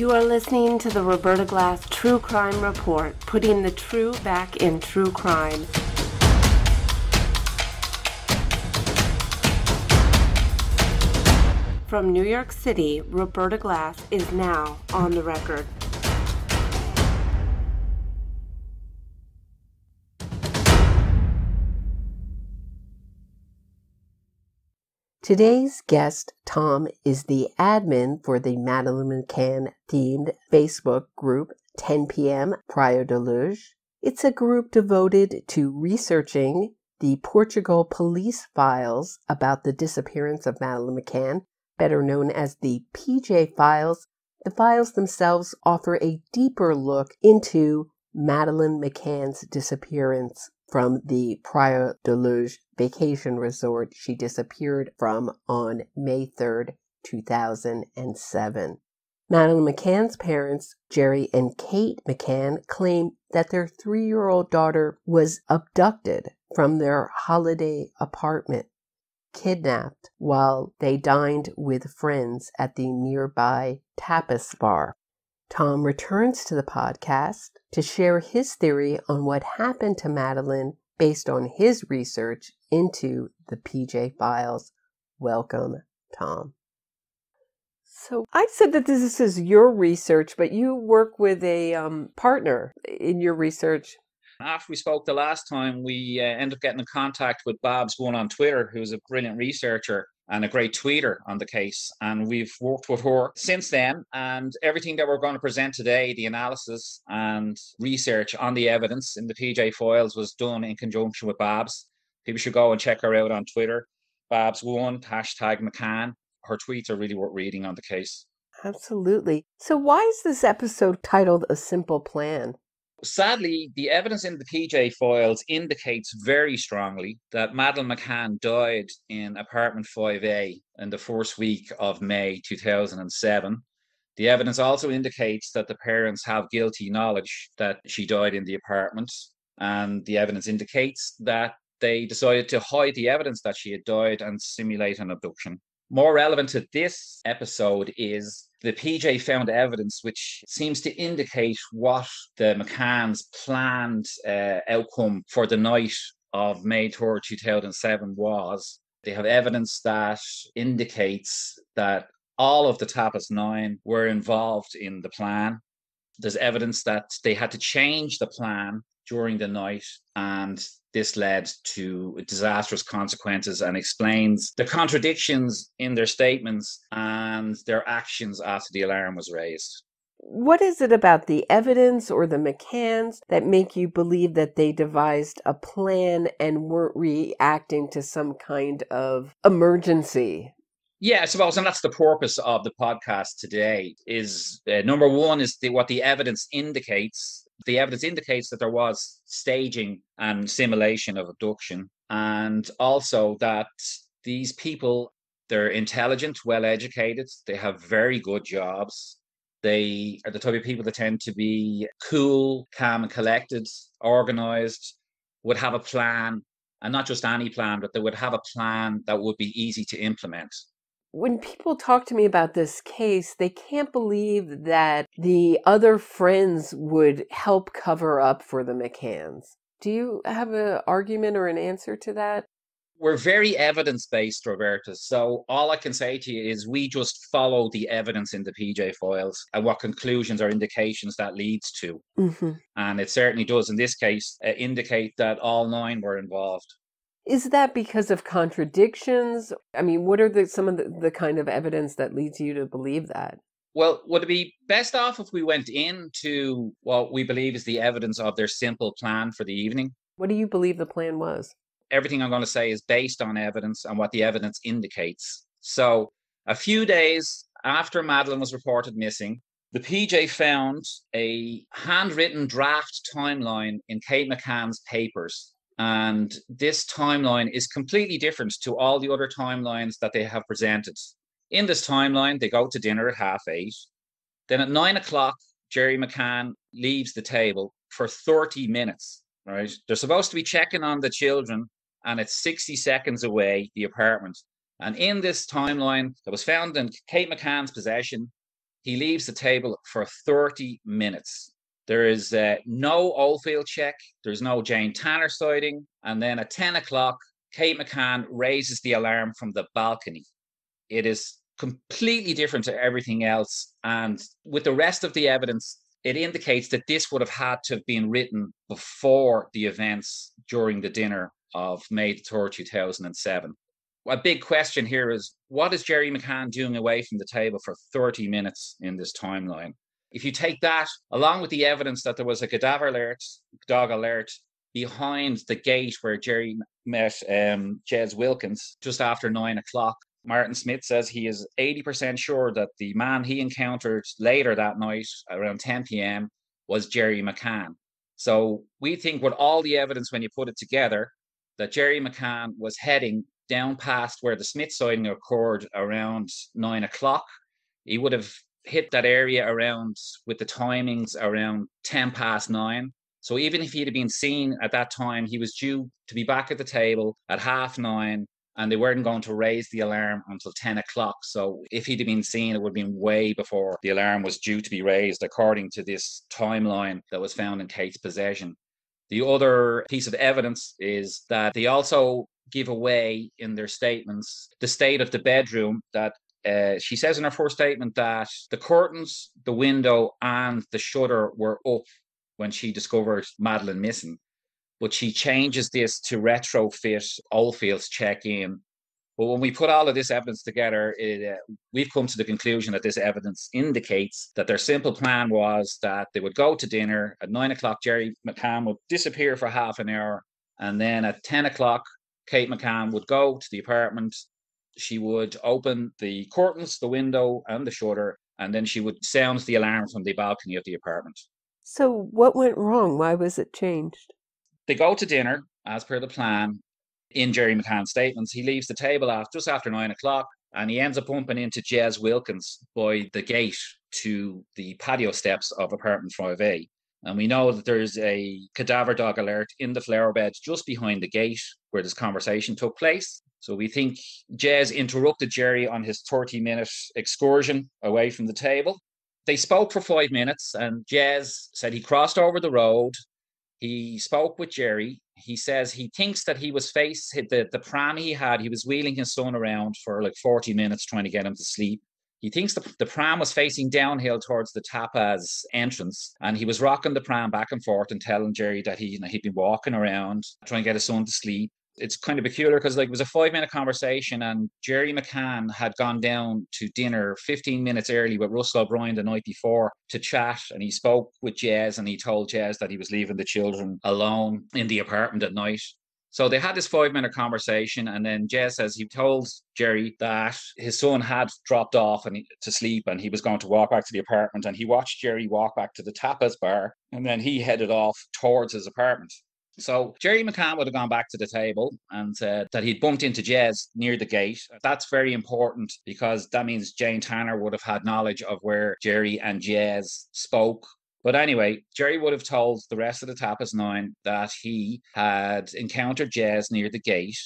You are listening to the Roberta Glass True Crime Report, putting the true back in true crime. From New York City, Roberta Glass is now on the record. Today's guest, Tom, is the admin for the Madeleine McCann themed Facebook group 10 p.m. Prior Deluge. It's a group devoted to researching the Portugal police files about the disappearance of Madeleine McCann, better known as the PJ files. The files themselves offer a deeper look into Madeleine McCann's disappearance from the Prior Deluge vacation resort she disappeared from on May 3rd, 2007. Madeleine McCann's parents, Jerry and Kate McCann, claim that their 3-year-old daughter was abducted from their holiday apartment, kidnapped while they dined with friends at the nearby tapas bar. Tom returns to the podcast to share his theory on what happened to Madeleine based on his research into the PJ files. Welcome, Tom. So I said that this is your research, but you work with a partner in your research. After we spoke the last time, we ended up getting in contact with Babs One on Twitter, who's a brilliant researcher and a great tweeter on the case. And we've worked with her since then. And everything that we're going to present today, the analysis and research on the evidence in the PJ files, was done in conjunction with Babs. People should go and check her out on Twitter. Babs One, #McCann. Her tweets are really worth reading on the case. Absolutely. So why is this episode titled A Simple Plan? Sadly, the evidence in the PJ files indicates very strongly that Madeleine McCann died in apartment 5A in the first week of May 2007. The evidence also indicates that the parents have guilty knowledge that she died in the apartment, and the evidence indicates that they decided to hide the evidence that she had died and simulate an abduction. More relevant to this episode is the PJ found evidence which seems to indicate what the McCanns' planned outcome for the night of May 3rd, 2007 was. They have evidence that indicates that all of the Tapas 9 were involved in the plan. There's evidence that they had to change the plan during the night, and this led to disastrous consequences and explains the contradictions in their statements and their actions after the alarm was raised. What is it about the evidence or the McCanns that make you believe that they devised a plan and weren't reacting to some kind of emergency? Yeah, I suppose, and that's the purpose of the podcast today, is number one is what the evidence indicates. The evidence indicates that there was staging and simulation of abduction, and also that these people, they're intelligent, well-educated, they have very good jobs. They are the type of people that tend to be cool, calm and collected, organized, would have a plan, and not just any plan, but they would have a plan that would be easy to implement. When people talk to me about this case, they can't believe that the other friends would help cover up for the McCanns. Do you have an argument or an answer to that? We're very evidence-based, Roberta. So all I can say to you is we just follow the evidence in the PJ files and what conclusions or indications that leads to. Mm-hmm. And it certainly does, in this case, indicate that all 9 were involved. Is that because of contradictions? I mean, what are some of the kind of evidence that leads you to believe that? Well, would it be best off if we went into what we believe is the evidence of their simple plan for the evening? What do you believe the plan was? Everything I'm going to say is based on evidence and what the evidence indicates. So a few days after Madeleine was reported missing, the PJ found a handwritten draft timeline in Kate McCann's papers. And this timeline is completely different to all the other timelines that they have presented. In this timeline, they go to dinner at 8:30. Then at 9 o'clock, Jerry McCann leaves the table for 30 minutes, right? They're supposed to be checking on the children, and it's 60 seconds away, the apartment. And in this timeline that was found in Kate McCann's possession, He leaves the table for 30 minutes. There is no Oldfield check. There's no Jane Tanner sighting. And then at 10 o'clock, Kate McCann raises the alarm from the balcony. It is completely different to everything else. And with the rest of the evidence, it indicates that this would have had to have been written before the events during the dinner of May 3rd, 2007. A big question here is, what is Jerry McCann doing away from the table for 30 minutes in this timeline? If you take that, along with the evidence that there was a dog alert behind the gate where Jerry met Jez Wilkins just after 9 o'clock, Martin Smith says he is 80% sure that the man he encountered later that night around 10 p.m. was Jerry McCann. So we think with all the evidence, when you put it together, that Jerry McCann was heading down past where the Smith sighting occurred around 9 o'clock. He would have hit that area around, with the timings, around 10 past 9. So even if he'd have been seen at that time, he was due to be back at the table at 9:30, and they weren't going to raise the alarm until 10 o'clock. So if he'd have been seen, it would have been way before the alarm was due to be raised, according to this timeline that was found in Kate's possession. The other piece of evidence is that they also give away in their statements the state of the bedroom. That she says in her first statement that the curtains, the window, and the shutter were up when she discovered Madeleine missing. But she changes this to retrofit Oldfield's check-in. But when we put all of this evidence together, we've come to the conclusion that this evidence indicates that their simple plan was that they would go to dinner at 9 o'clock. Jerry McCann would disappear for half an hour. And then at 10 o'clock, Kate McCann would go to the apartment. She would open the curtains, the window, and the shutter, and then she would sound the alarm from the balcony of the apartment. So what went wrong? Why was it changed? They go to dinner as per the plan. In Jerry McCann's statements, he leaves the table just after 9 o'clock, and he ends up bumping into Jez Wilkins by the gate to the patio steps of apartment 5A. And we know that there's a cadaver dog alert in the flower beds just behind the gate where this conversation took place. So we think Jez interrupted Jerry on his 30-minute excursion away from the table. They spoke for 5 minutes, and Jez said he crossed over the road. He spoke with Jerry. He says he thinks that he was the pram he had, he was wheeling his son around for like 40 minutes trying to get him to sleep. He thinks the pram was facing downhill towards the tapas entrance, and he was rocking the pram back and forth and telling Jerry that he'd been walking around trying to get his son to sleep. It's kind of peculiar because it was a 5-minute conversation, and Jerry McCann had gone down to dinner 15 minutes early with Russell O'Brien the night before to chat, and he spoke with Jez, and he told Jez that he was leaving the children alone in the apartment at night. So they had this 5-minute conversation, and then Jez says he told Jerry that his son had dropped off to sleep, and he was going to walk back to the apartment, and he watched Jerry walk back to the tapas bar, and then he headed off towards his apartment. So Jerry McCann would have gone back to the table and said that he'd bumped into Jez near the gate. That's very important because that means Jane Tanner would have had knowledge of where Jerry and Jez spoke. But anyway, Jerry would have told the rest of the Tapas 9 that he had encountered Jez near the gate.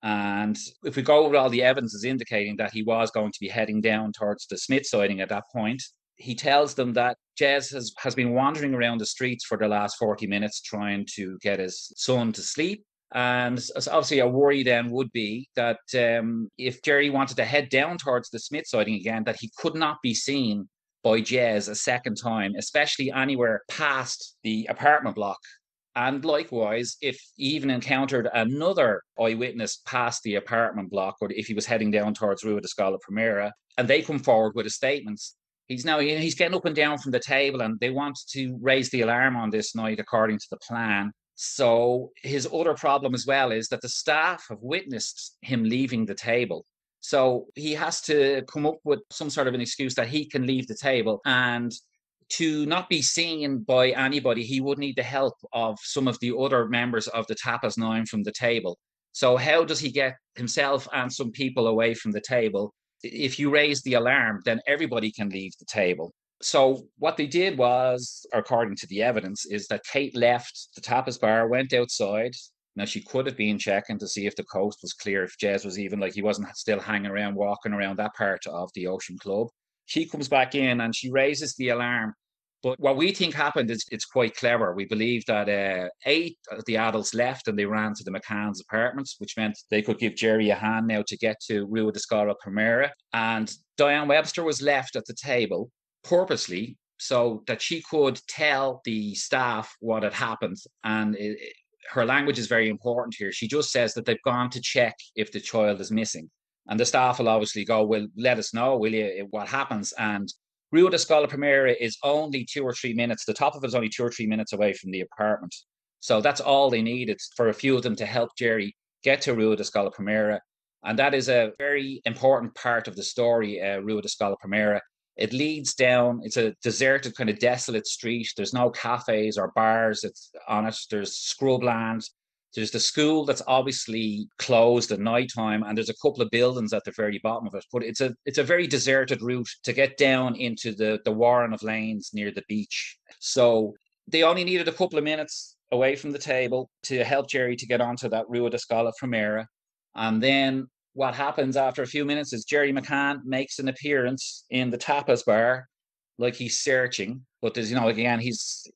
And if we go over all the evidence is indicating that he was going to be heading down towards the Smith sighting at that point, he tells them that Jez has been wandering around the streets for the last 40 minutes trying to get his son to sleep. And obviously a worry then would be that if Jerry wanted to head down towards the Smith sighting again, that he could not be seen by Jez a second time, especially anywhere past the apartment block. And likewise, if he even encountered another eyewitness past the apartment block, or if he was heading down towards Rua de Scala Primera, and they come forward with a statement, he's getting up and down from the table, and they want to raise the alarm on this night according to the plan. So his other problem as well is that the staff have witnessed him leaving the table. So he has to come up with some sort of an excuse that he can leave the table, and to not be seen by anybody, he would need the help of some of the other members of the Tapas 9 from the table. So how does he get himself and some people away from the table? If you raise the alarm, then everybody can leave the table. So what they did was, according to the evidence, is that Kate left the Tapas bar, went outside. Now, she could have been checking to see if the coast was clear, if Jez was even, he wasn't still hanging around, walking around that part of the Ocean Club. She comes back in and she raises the alarm. But what we think happened is it's quite clever. We believe that 8 of the adults left and they ran to the McCann's apartments, which meant they could give Jerry a hand now to get to Rua de Scala Primera. And Diane Webster was left at the table purposely so that she could tell the staff what had happened. And her language is very important here. She just says that they've gone to check if the child is missing. And the staff will obviously go, well, let us know, will you, what happens? And Rua de Scala Primera is only 2 or 3 minutes. The top of it is only 2 or 3 minutes away from the apartment. So that's all they needed for a few of them to help Jerry get to Rua de Scala Primera. And that is a very important part of the story, Rua de Scala Primera. It leads down, it's a deserted, kind of desolate street. There's no cafes or bars on it. There's scrubland. There's the school that's obviously closed at night time, and there's a couple of buildings at the very bottom of it. But it's a very deserted route to get down into the warren of lanes near the beach. So they only needed a couple of minutes away from the table to help Jerry to get onto that Rua de Scala Primera. And then what happens after a few minutes is Jerry McCann makes an appearance in the tapas bar, like he's searching. But there's, again,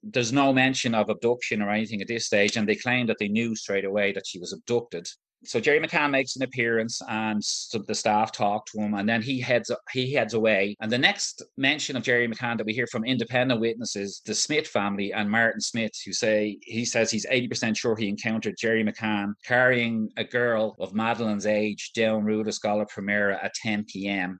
there's no mention of abduction or anything at this stage, and they claim that they knew straight away that she was abducted. So Jerry McCann makes an appearance, and so the staff talk to him, and then he heads away. And the next mention of Jerry McCann that we hear from independent witnesses, the Smith family and Martin Smith, he says he's 80% sure he encountered Jerry McCann carrying a girl of Madeleine's age down Rua de Scala Primera at 10 p.m.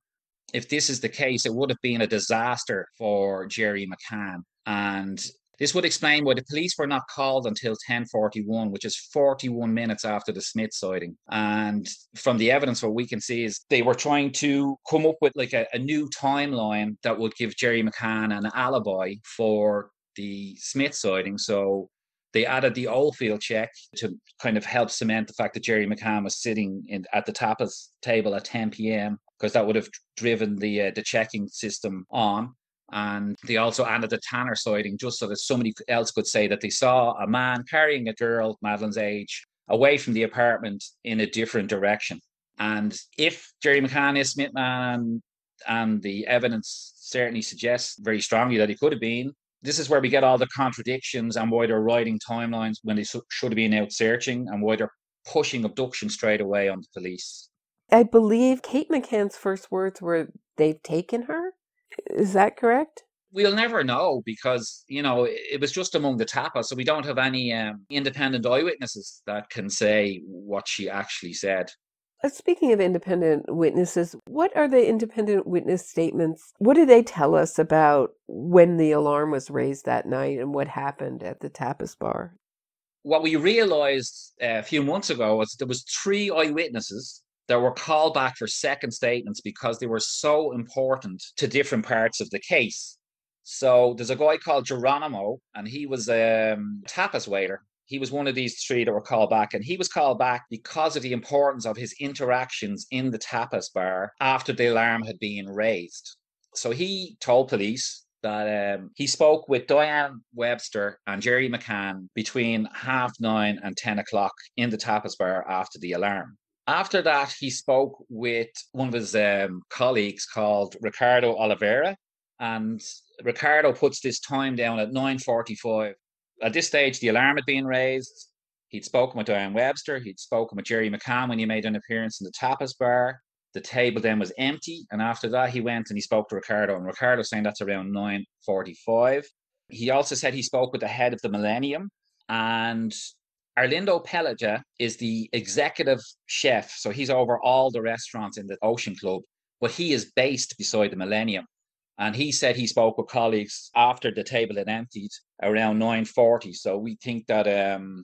If this is the case, it would have been a disaster for Jerry McCann. And this would explain why the police were not called until 10:41, which is 41 minutes after the Smith sighting. And from the evidence, what we can see is they were trying to come up with like a new timeline that would give Jerry McCann an alibi for the Smith sighting. So they added the Oldfield check to kind of help cement the fact that Jerry McCann was sitting at the tapas table at 10 p.m. because that would have driven the checking system on. And they also added the Tanner sighting just so that somebody else could say that they saw a man carrying a girl, Madeleine's age, away from the apartment in a different direction. And if Jerry McCann is Smithman, and the evidence certainly suggests very strongly that he could have been, this is where we get all the contradictions and why they're writing timelines when they should have been out searching, and why they're pushing abduction straight away on the police. I believe Kate McCann's first words were, "They've taken her." Is that correct? We'll never know because, it was just among the tapas, so we don't have any independent eyewitnesses that can say what she actually said. Speaking of independent witnesses, what are the independent witness statements? What do they tell us about when the alarm was raised that night and what happened at the tapas bar? What we realized a few months ago was there was 3 eyewitnesses that were called back for second statements because they were so important to different parts of the case. So there's a guy called Geronimo, and he was a tapas waiter. He was one of these 3 that were called back, and he was called back because of the importance of his interactions in the tapas bar after the alarm had been raised. So he told police that he spoke with Diane Webster and Jerry McCann between 9:30 and 10 o'clock in the tapas bar after the alarm. After that, he spoke with one of his colleagues called Ricardo Oliveira, and Ricardo puts this time down at 9:45. At this stage, the alarm had been raised. He'd spoken with Diane Webster. He'd spoken with Jerry McCann when he made an appearance in the tapas bar. The table then was empty. And after that, he went and he spoke to Ricardo. And Ricardo saying that's around 9:45. He also said he spoke with the head of the Millennium. And Arlindo Pelaja is the executive chef. So he's over all the restaurants in the Ocean Club. But he is based beside the Millennium. And he said he spoke with colleagues after the table had emptied around 9:40. So we think that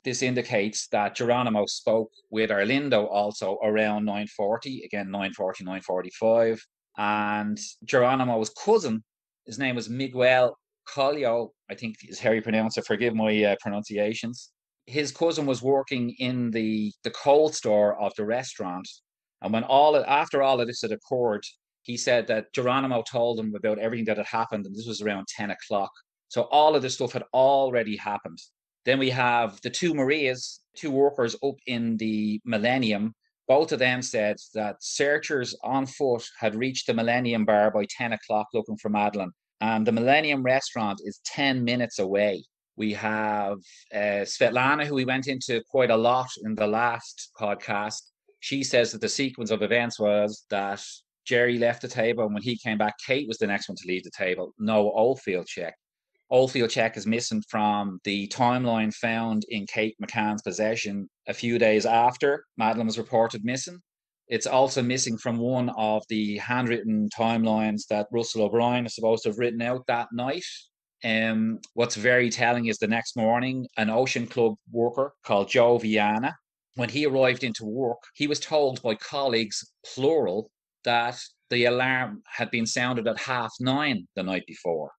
this indicates that Geronimo spoke with Arlindo also around 9:40, again, 9:40, 9:45. And Geronimo's cousin, his name was Miguel Collio, I think is how you pronounce it, forgive my pronunciations. His cousin was working in the cold store of the restaurant. And after all of this had occurred, he said that Geronimo told him about everything that had happened, and this was around 10 o'clock. So all of this stuff had already happened. Then we have the 2 Marias, 2 workers up in the Millennium. Both of them said that searchers on foot had reached the Millennium Bar by 10 o'clock looking for Madeleine. And the Millennium Restaurant is 10 minutes away. We have Svetlana, who we went into quite a lot in the last podcast. She says that the sequence of events was that Jerry left the table, and when he came back, Kate was the next one to leave the table. No Oldfield check. Oldfield check is missing from the timeline found in Kate McCann's possession a few days after Madeleine was reported missing. It's also missing from one of the handwritten timelines that Russell O'Brien is supposed to have written out that night. What's very telling is the next morning, an Ocean Club worker called Joe Viana, when he arrived into work, he was told by colleagues, plural, that the alarm had been sounded at 9:30 the night before.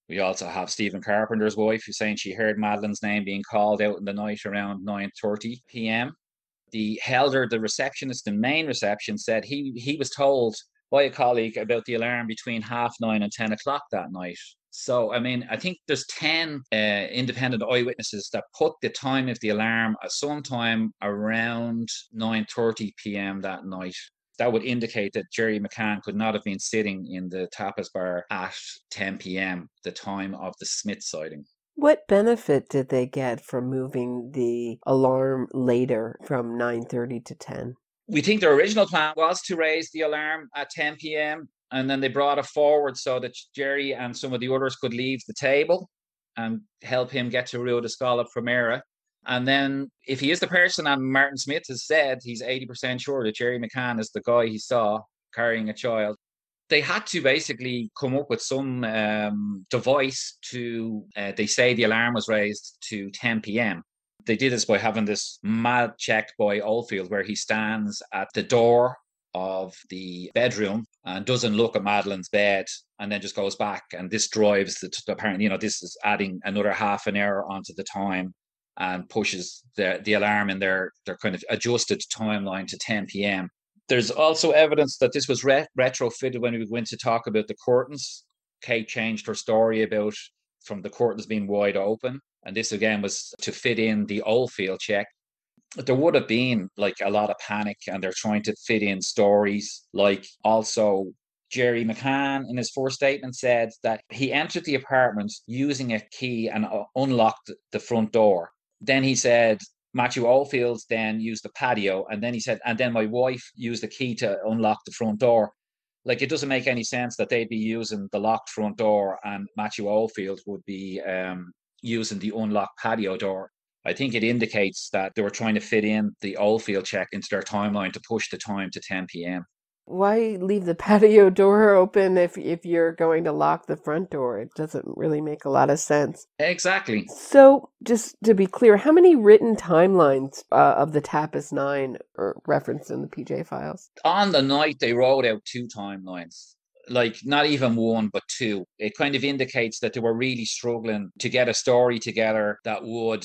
We also have Stephen Carpenter's wife who's saying she heard Madeleine's name being called out in the night around 9:30 p.m. The Helder, the receptionist in main reception, said he was told by a colleague about the alarm between 9:30 and 10 o'clock that night. So, I mean, I think there's 10 independent eyewitnesses that put the time of the alarm at sometime around 9:30 p.m. that night. That would indicate that Jerry McCann could not have been sitting in the tapas bar at 10 p.m., the time of the Smith sighting. What benefit did they get from moving the alarm later from 9:30 to 10? We think their original plan was to raise the alarm at 10 p.m. and then they brought it forward so that Jerry and some of the others could leave the table and help him get to Rio de Scala Primera. And then if he is the person, and Martin Smith has said he's 80% sure that Jerry McCann is the guy he saw carrying a child, they had to basically come up with some device to, they say the alarm was raised to 10 p.m. They did this by having this mad check by Oldfield where he stands at the door of the bedroom and doesn't look at Madeleine's bed and then just goes back. And this drives apparently, this is adding another half an hour onto the time and pushes the alarm in their kind of adjusted timeline to 10 p.m. There's also evidence that this was retrofitted when we went to talk about the curtains. Kate changed her story about from the curtains being wide open. And this again was to fit in the Oldfield check. There would have been like a lot of panic and they're trying to fit in stories. Like also Jerry McCann in his first statement said that he entered the apartment using a key and unlocked the front door. Then he said Matthew Oldfield then used the patio, and then he said, and then my wife used the key to unlock the front door. Like, it doesn't make any sense that they'd be using the locked front door and Matthew Oldfield would be using the unlocked patio door. I think it indicates that they were trying to fit in the Oldfield check into their timeline to push the time to 10 p.m. Why leave the patio door open if you're going to lock the front door? It doesn't really make a lot of sense. Exactly. So, just to be clear, how many written timelines of the Tapas 9 are referenced in the PJ files? On the night, they wrote out 2 timelines. Like, not even 1, but 2. It kind of indicates that they were really struggling to get a story together that would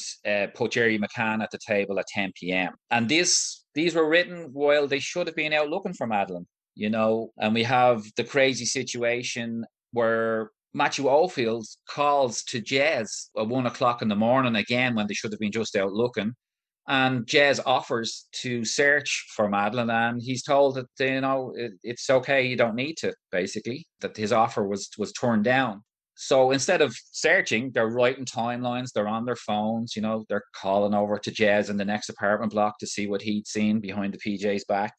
put Jerry McCann at the table at 10 p.m. And these were written while they should have been out looking for Madeleine, and we have the crazy situation where Matthew Oldfield calls to Jez at 1 o'clock in the morning again when they should have been just out looking. And Jez offers to search for Madeleine, and he's told that it's okay, you don't need to. Basically, that his offer was turned down. So instead of searching, they're writing timelines. They're on their phones. They're calling over to Jez in the next apartment block to see what he'd seen behind the PJ's back.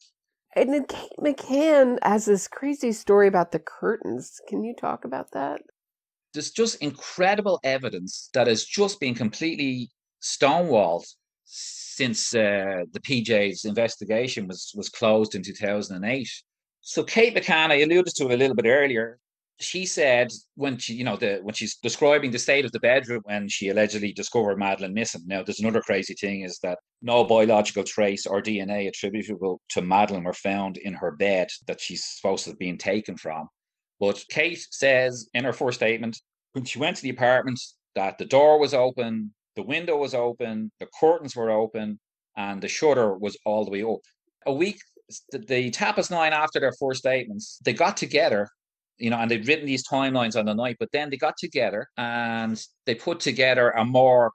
And then Kate McCann has this crazy story about the curtains. Can you talk about that? There's just incredible evidence that has just been completely stonewalled since the PJ's investigation was closed in 2008. So Kate McCann, I alluded to it a little bit earlier. She said when she's describing the state of the bedroom when she allegedly discovered Madeleine missing. Now, there's another crazy thing is that no biological trace or DNA attributable to Madeleine were found in her bed that she's supposed to have been taken from. But Kate says in her first statement, when she went to the apartment, that the door was open, the window was open, the curtains were open, and the shutter was all the way up. A week, the Tapas 9 after their first statements, they got together, and they'd written these timelines on the night, but then they got together and they put together a more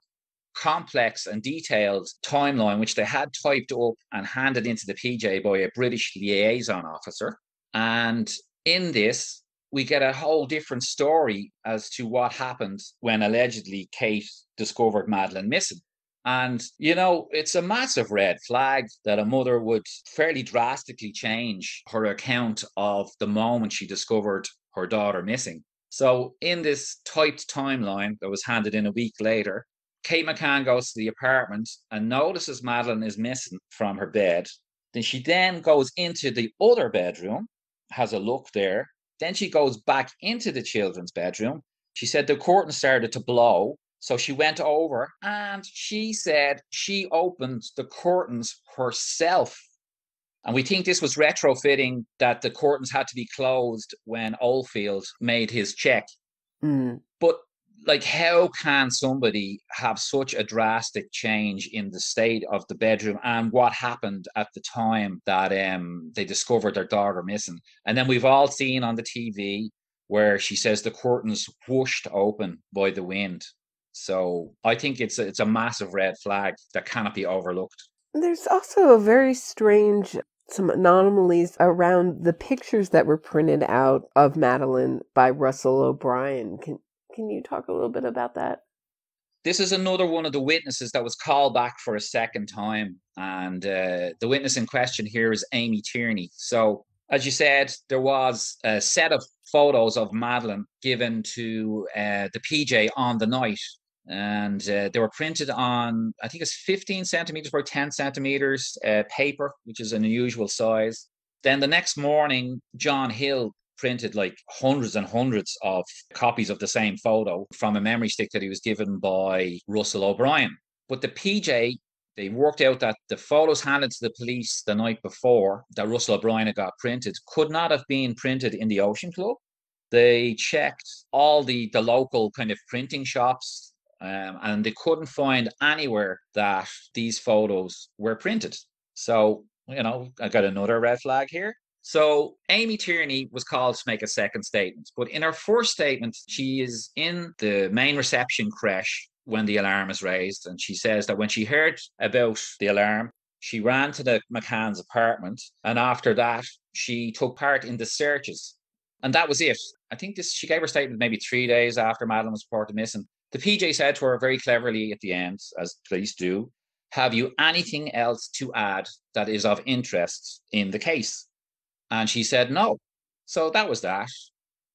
complex and detailed timeline, which they had typed up and handed into the PJ by a British liaison officer. And in this, we get a whole different story as to what happened when allegedly Kate discovered Madeleine missing. And, it's a massive red flag that a mother would fairly drastically change her account of the moment she discovered her daughter missing. So, in this typed timeline that was handed in a week later, Kate McCann goes to the apartment and notices Madeleine is missing from her bed. Then she goes into the other bedroom, has a look there. Then she goes back into the children's bedroom. She said the curtain started to blow. So she went over and she said she opened the curtains herself. And we think this was retrofitting that the curtains had to be closed when Oldfield made his check. But how can somebody have such a drastic change in the state of the bedroom and what happened at the time that they discovered their daughter missing? And then we've all seen on the TV where she says the curtains whooshed open by the wind. So I think it's a massive red flag that cannot be overlooked. There's also a very strange, some anomalies around the pictures that were printed out of Madeleine by Russell O'Brien. Can you talk a little bit about that? This is another one of the witnesses that was called back for a second time. And the witness in question here is Amy Tierney. So, as you said, there was a set of photos of Madeleine given to the PJ on the night. And they were printed on, I think it's 15 centimeters by 10 centimeters paper, which is an unusual size. Then the next morning, John Hill printed hundreds and hundreds of copies of the same photo from a memory stick that he was given by Russell O'Brien. But the PJ, they worked out that the photos handed to the police the night before that Russell O'Brien had got printed could not have been printed in the Ocean Club. They checked all the local kind of printing shops and they couldn't find anywhere that these photos were printed. So, I got another red flag here. So Amy Tierney was called to make a second statement. But in her first statement, she is in the main reception creche when the alarm is raised. And she says that when she heard about the alarm, she ran to the McCann's apartment. And after that, she took part in the searches. And that was it. I think she gave her statement maybe 3 days after Madeleine was reported missing. The PJ said to her very cleverly at the end, as police do, "Have you anything else to add that is of interest in the case?" And she said no. So that was that.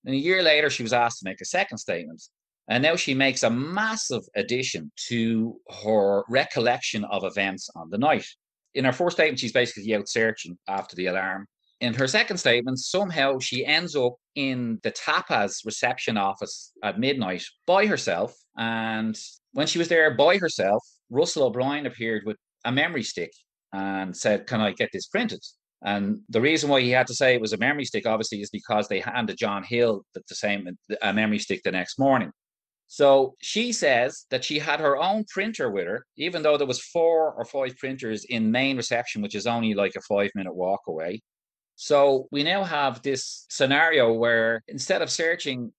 And a year later, she was asked to make a second statement. And now she makes a massive addition to her recollection of events on the night. In her first statement, she's basically out searching after the alarm. In her second statement, somehow she ends up in the Tapas reception office at midnight by herself. And when she was there by herself, Russell O'Brien appeared with a memory stick and said, "Can I get this printed?" And the reason why he had to say it was a memory stick, obviously, is because they handed John Hill a memory stick the next morning. So she says that she had her own printer with her, even though there was 4 or 5 printers in main reception, which is only like a 5-minute walk away. So we now have this scenario where instead of searching,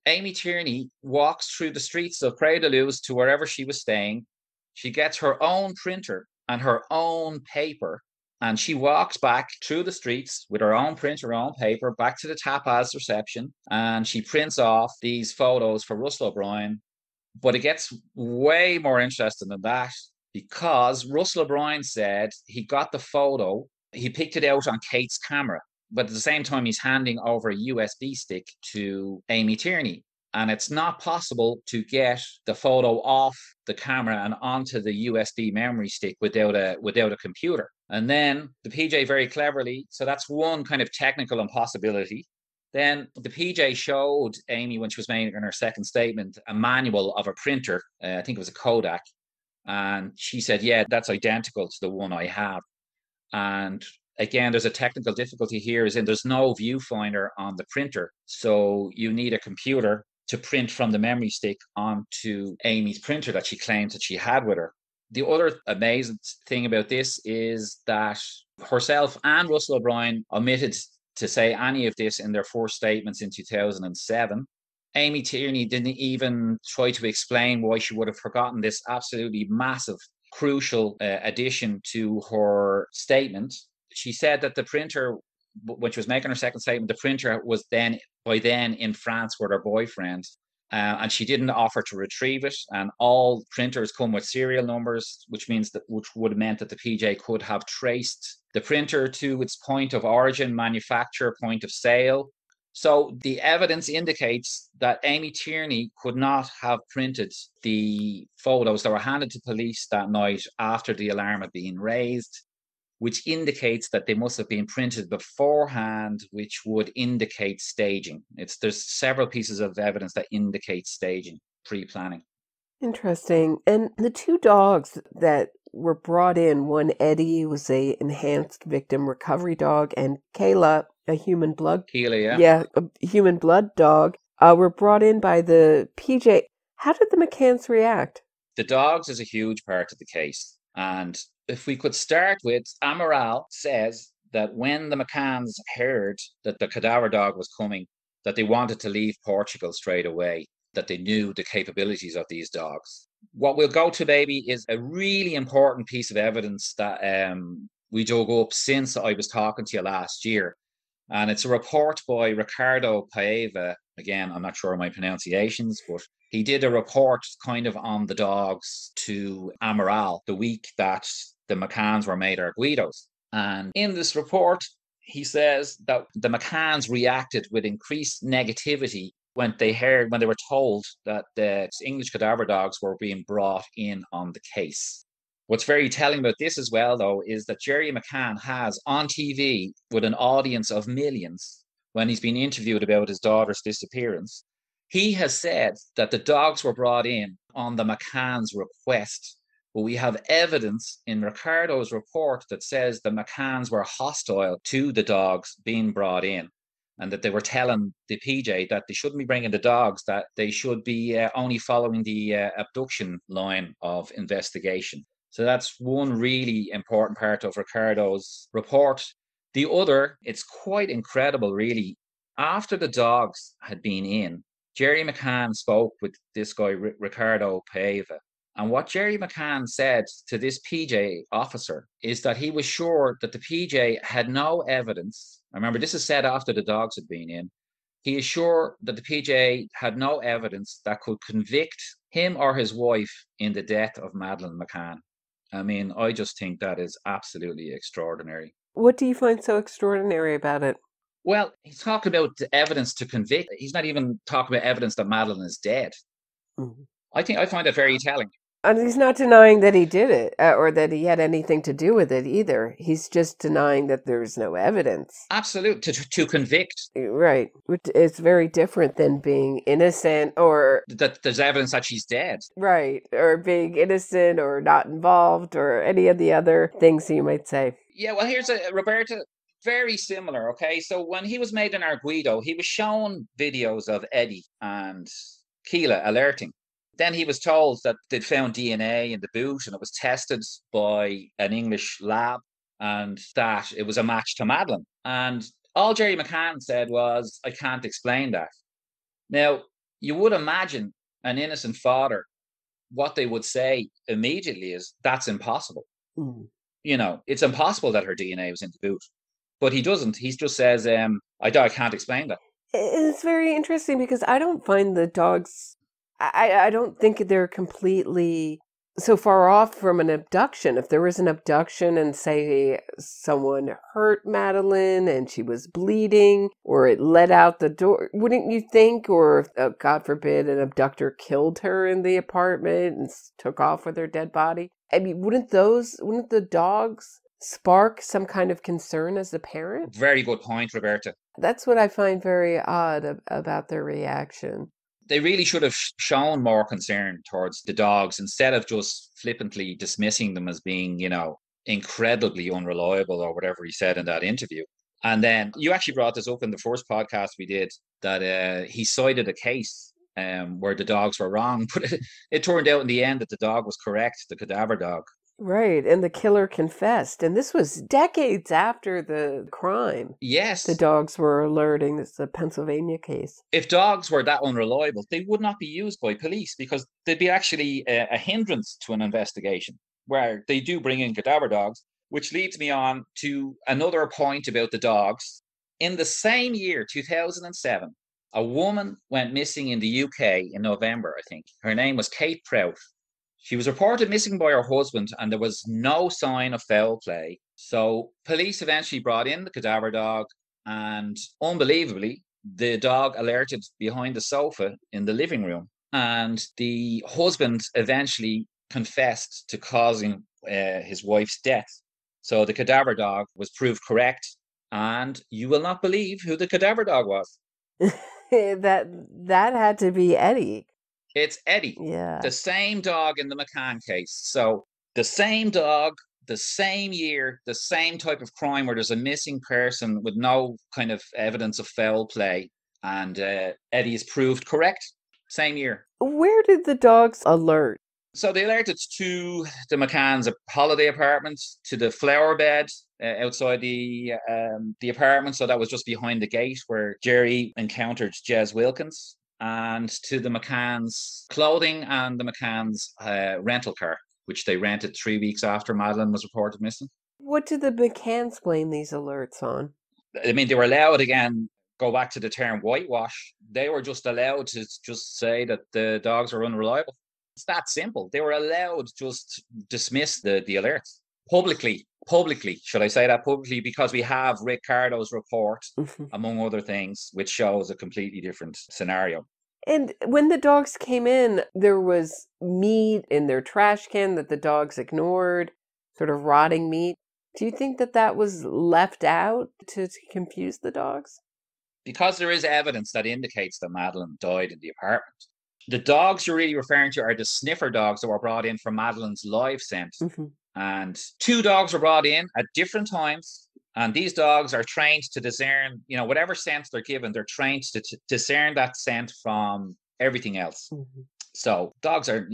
Amy Tierney walks through the streets of Pré de Luz to wherever she was staying. She gets her own printer and her own paper. And she walks back through the streets with her own printer, her own paper, back to the Tapas reception. And she prints off these photos for Russell O'Brien. But it gets way more interesting than that because Russell O'Brien said he got the photo, he picked it out on Kate's camera. But at the same time, he's handing over a USB stick to Amy Tierney. And it's not possible to get the photo off the camera and onto the USB memory stick without a computer. And then the PJ very cleverly, so that's one kind of technical impossibility. Then the PJ showed Amy, when she was making her second statement, a manual of a printer. I think it was a Kodak. And she said, "Yeah, that's identical to the one I have." And again, there's a technical difficulty here, is in there's no viewfinder on the printer. So you need a computer to print from the memory stick onto Amy's printer that she claimed that she had with her. The other amazing thing about this is that herself and Russell O'Brien omitted to say any of this in their first statements in 2007. Amy Tierney didn't even try to explain why she would have forgotten this absolutely massive, crucial addition to her statement. She said that the printer, when she was making her second statement, the printer was then by then in France with her boyfriend. And she didn't offer to retrieve it. And all printers come with serial numbers, which would have meant that the PJ could have traced the printer to its point of origin, manufacture, point of sale. So the evidence indicates that Amy Tierney could not have printed the photos that were handed to police that night after the alarm had been raised, which indicates that they must have been printed beforehand, which would indicate staging. There's several pieces of evidence that indicate staging, pre-planning. Interesting. And the two dogs that were brought in, one Eddie was a enhanced victim recovery dog, and Kayla, a human blood a human blood dog, were brought in by the PJ. How did the McCanns react? The dogs is a huge part of the case. And if we could start with, Amaral says that when the McCanns heard that the cadaver dog was coming, that they wanted to leave Portugal straight away, that they knew the capabilities of these dogs. What we'll go to, baby, is a really important piece of evidence that we dug up since I was talking to you last year. And it's a report by Ricardo Paiva. Again, I'm not sure of my pronunciations, but he did a report kind of on the dogs to Amaral the week that the McCanns were made arguidos. And in this report, he says that the McCanns reacted with increased negativity when they were told that the English cadaver dogs were being brought in on the case. What's very telling about this as well, though, is that Jerry McCann has on TV with an audience of millions, when he's been interviewed about his daughter's disappearance, he has said that the dogs were brought in on the McCann's request. But we have evidence in Ricardo's report that says the McCanns were hostile to the dogs being brought in, and that they were telling the PJ that they shouldn't be bringing the dogs, that they should be only following the abduction line of investigation. So that's one really important part of Ricardo's report. The other, it's quite incredible, really. After the dogs had been in, Jerry McCann spoke with this guy, Ricardo Paiva. And what Jerry McCann said to this PJ officer is that he was sure that the PJ had no evidence. Remember, this is said after the dogs had been in. He is sure that the PJ had no evidence that could convict him or his wife in the death of Madeleine McCann. I mean, I just think that is absolutely extraordinary. What do you find so extraordinary about it? Well, he's talking about the evidence to convict. He's not even talking about evidence that Madeleine is dead. Mm-hmm. I find it very telling. And he's not denying that he did it or that he had anything to do with it either. He's just denying that there's no evidence. Absolutely. To convict. Right. It's very different than being innocent or... that there's evidence that she's dead. Right. Or being innocent or not involved or any of the other things you might say. Yeah, well, here's Roberta, very similar, okay? So when he was made an arguido, he was shown videos of Eddie and Keela alerting. Then he was told that they'd found DNA in the boot and it was tested by an English lab and that it was a match to Madeleine. And all Jerry McCann said was, I can't explain that. Now, you would imagine an innocent father, what they would say immediately is, that's impossible. Mm. You know, it's impossible that her DNA was in the boot. But he doesn't. He just says, I can't explain that. It's very interesting because I don't find the dogs... I don't think they're completely so far off from an abduction. If there was an abduction and say someone hurt Madeleine and she was bleeding or it let out the door, wouldn't you think, or God forbid, an abductor killed her in the apartment and took off with her dead body? I mean, wouldn't the dogs spark some kind of concern as a parent? Very good point, Roberta. That's what I find very odd about their reaction. They really should have shown more concern towards the dogs instead of just flippantly dismissing them as being, you know, incredibly unreliable or whatever he said in that interview. And then you actually brought this up in the first podcast we did, that he cited a case where the dogs were wrong, but it turned out in the end that the dog was correct, the cadaver dog. Right, and the killer confessed, and this was decades after the crime. The Yes, dogs were alerting. This is a Pennsylvania case. if dogs were that unreliable, they would not be used by police because they'd be actually a hindrance to an investigation, where they do bring in cadaver dogs, which leads me on to another point about the dogs. In the same year, 2007, a woman went missing in the UK in November, I think. Her name was Kate Prout. She was reported missing by her husband, and there was no sign of foul play. So police eventually brought in the cadaver dog, and unbelievably, the dog alerted behind the sofa in the living room. And the husband eventually confessed to causing his wife's death. So the cadaver dog was proved correct. And you will not believe who the cadaver dog was. That had to be Eddie. It's Eddie, Yeah. the same dog in the McCann case. So the same dog, the same year, the same type of crime where there's a missing person with no kind of evidence of foul play. And Eddie is proved correct. Same year. Where did the dogs alert? So they alerted to the McCann's holiday apartment, to the flower bed outside the apartment. So that was just behind the gate where Jerry encountered Jez Wilkins, and to the McCann's clothing and the McCann's rental car, which they rented 3 weeks after Madeleine was reported missing. What did the McCanns blame these alerts on? I mean, they were allowed, again, go back to the term whitewash. They were just allowed to just say that the dogs are unreliable. It's that simple. They were allowed to just dismiss the alerts publicly. Should I say that publicly? Because we have Rick Cardo's report, among other things, which shows a completely different scenario. And when the dogs came in, there was meat in their trash can that the dogs ignored, sort of rotting meat. Do you think that that was left out to confuse the dogs? Because there is evidence that indicates that Madeleine died in the apartment. The dogs you're really referring to are the sniffer dogs that were brought in from Madeleine's live scent. And 2 dogs were brought in at different times. And these dogs are trained to discern, whatever scent they're given, they're trained to discern that scent from everything else. So dogs are,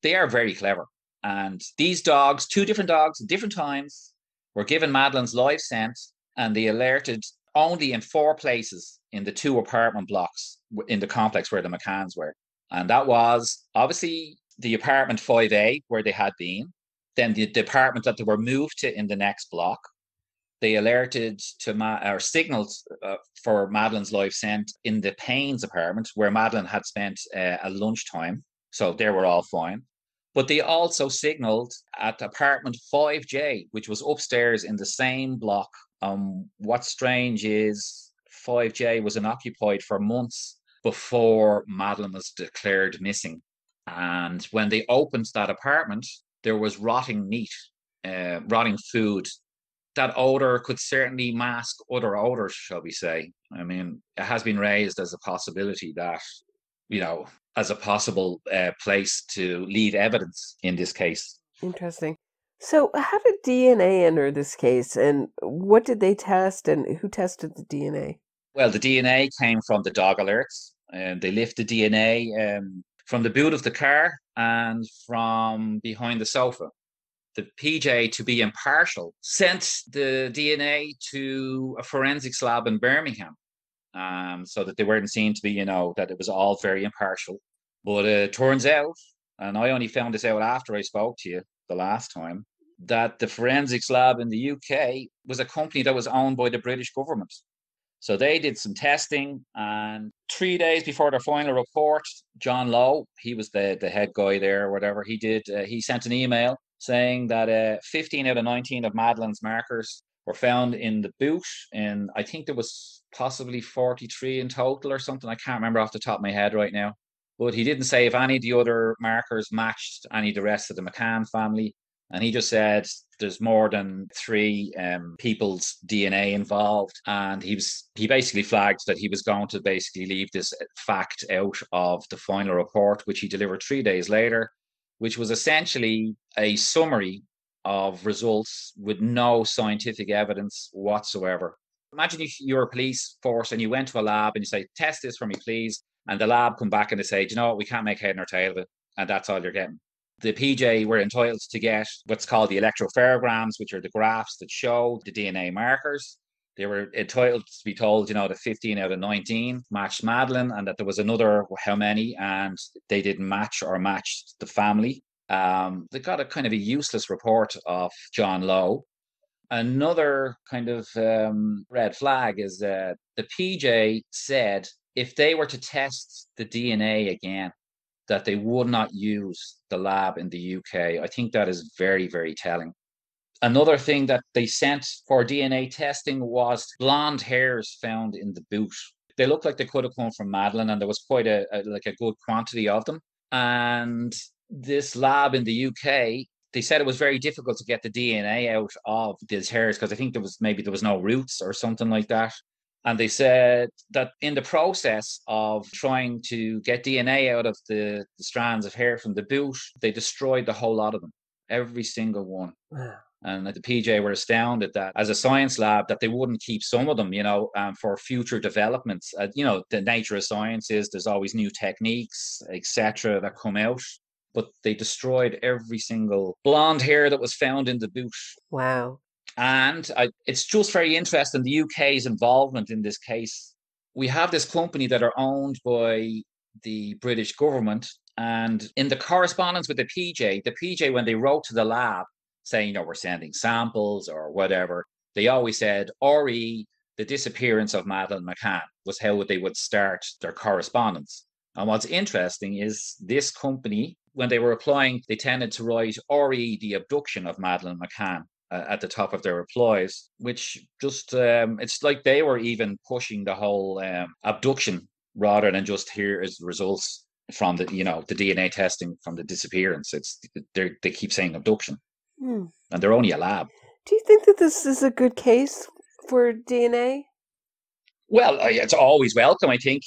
they are very clever. And these dogs, 2 different dogs at different times, were given Madeleine's live scent, and they alerted only in 4 places in the 2 apartment blocks in the complex where the McCanns were. And that was obviously the apartment 5A where they had been, then the apartment that they were moved to in the next block. They alerted to or signaled for Madeleine's live scent in the Payne's apartment where Madeleine had spent a lunchtime. So they were all fine. But they also signaled at apartment 5J, which was upstairs in the same block. What's strange is 5J was unoccupied for months before Madeleine was declared missing. And when they opened that apartment, there was rotting meat, rotting food. That odor could certainly mask other odors, shall we say. I mean, it has been raised as a possibility that, as a possible place to lead evidence in this case. Interesting. So how did DNA enter this case, and what did they test, and who tested the DNA? Well, the DNA came from the dog alerts, and they lifted DNA from the boot of the car and from behind the sofa. The PJ, to be impartial, sent the DNA to a forensics lab in Birmingham, so that they weren't seen to be, that it was all very impartial. But it turns out, and I only found this out after I spoke to you the last time, that the forensics lab in the UK was a company that was owned by the British government. So they did some testing, and 3 days before their final report, John Lowe, he was the head guy there or whatever, he sent an email saying that 15 out of 19 of Madeleine's markers were found in the boot, and I think there was possibly 43 in total or something. I can't remember off the top of my head right now. But he didn't say if any of the other markers matched any of the rest of the McCann family. And he just said there's more than 3 people's DNA involved. And he basically flagged that he was going to basically leave this fact out of the final report, which he delivered 3 days later, which was essentially a summary of results with no scientific evidence whatsoever. Imagine if you were a police force and you went to a lab and you say, test this for me, please. And the lab come back and they say, do you know what, we can't make head nor tail of it. And that's all you're getting. The PJ were entitled to get what's called the electropherograms, which are the graphs that show the DNA markers. They were entitled to be told, that 15 out of 19 matched Madeleine, and that there was another how many, and they didn't match or matched the family. They got a kind of a useless report of John Lowe. Another kind of red flag is that the PJ said if they were to test the DNA again, that they would not use the lab in the UK. I think that is very, very telling. Another thing that they sent for DNA testing was blonde hairs found in the boot. They looked like they could have come from Madeleine, and there was quite a good quantity of them. And this lab in the UK, they said it was very difficult to get the DNA out of these hairs because I think there was no roots or something like that. And they said that in the process of trying to get DNA out of the strands of hair from the boot, they destroyed the whole lot of them, every single one. Wow. And the PJ were astounded that as a science lab that they wouldn't keep some of them, for future developments. The nature of science is there's always new techniques, etc., that come out. But they destroyed every single blonde hair that was found in the boot. Wow. And it's just very interesting, the UK's involvement in this case. We have this company that are owned by the British government. And in the correspondence with the PJ, when they wrote to the lab saying, we're sending samples or whatever, they always said, RE, the disappearance of Madeleine McCann, was how they would start their correspondence. And what's interesting is this company, when they were applying, they tended to write RE, the abduction of Madeleine McCann, at the top of their replies, which just, it's like they were even pushing the whole abduction rather than just here is the results from the, the DNA testing from the disappearance. They keep saying abduction. And they're only a lab. Do you think that this is a good case for DNA? Well, it's always welcome, I think,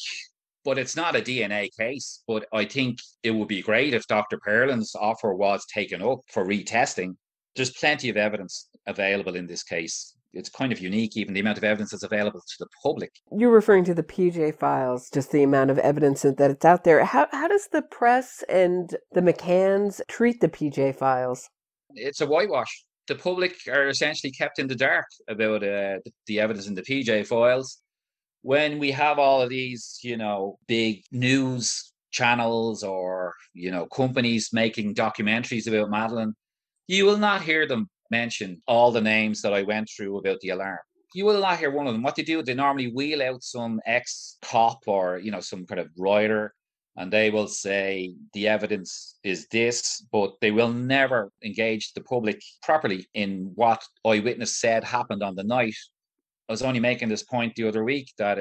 but it's not a DNA case. But I think it would be great if Dr. Perlin's offer was taken up for retesting. There's plenty of evidence available in this case. It's kind of unique, even the amount of evidence that's available to the public. You're referring to the PJ files, just the amount of evidence that it's out there. How does the press and the McCanns treat the PJ files? It's a whitewash. The public are essentially kept in the dark about the evidence in the PJ files. When we have all of these, big news channels or, companies making documentaries about Madeleine, you will not hear them mention all the names that I went through about the alarm. You will not hear one of them. What they do, they normally wheel out some ex-cop or, some kind of writer, and they will say the evidence is this, but they will never engage the public properly in what eyewitness said happened on the night. I was only making this point the other week that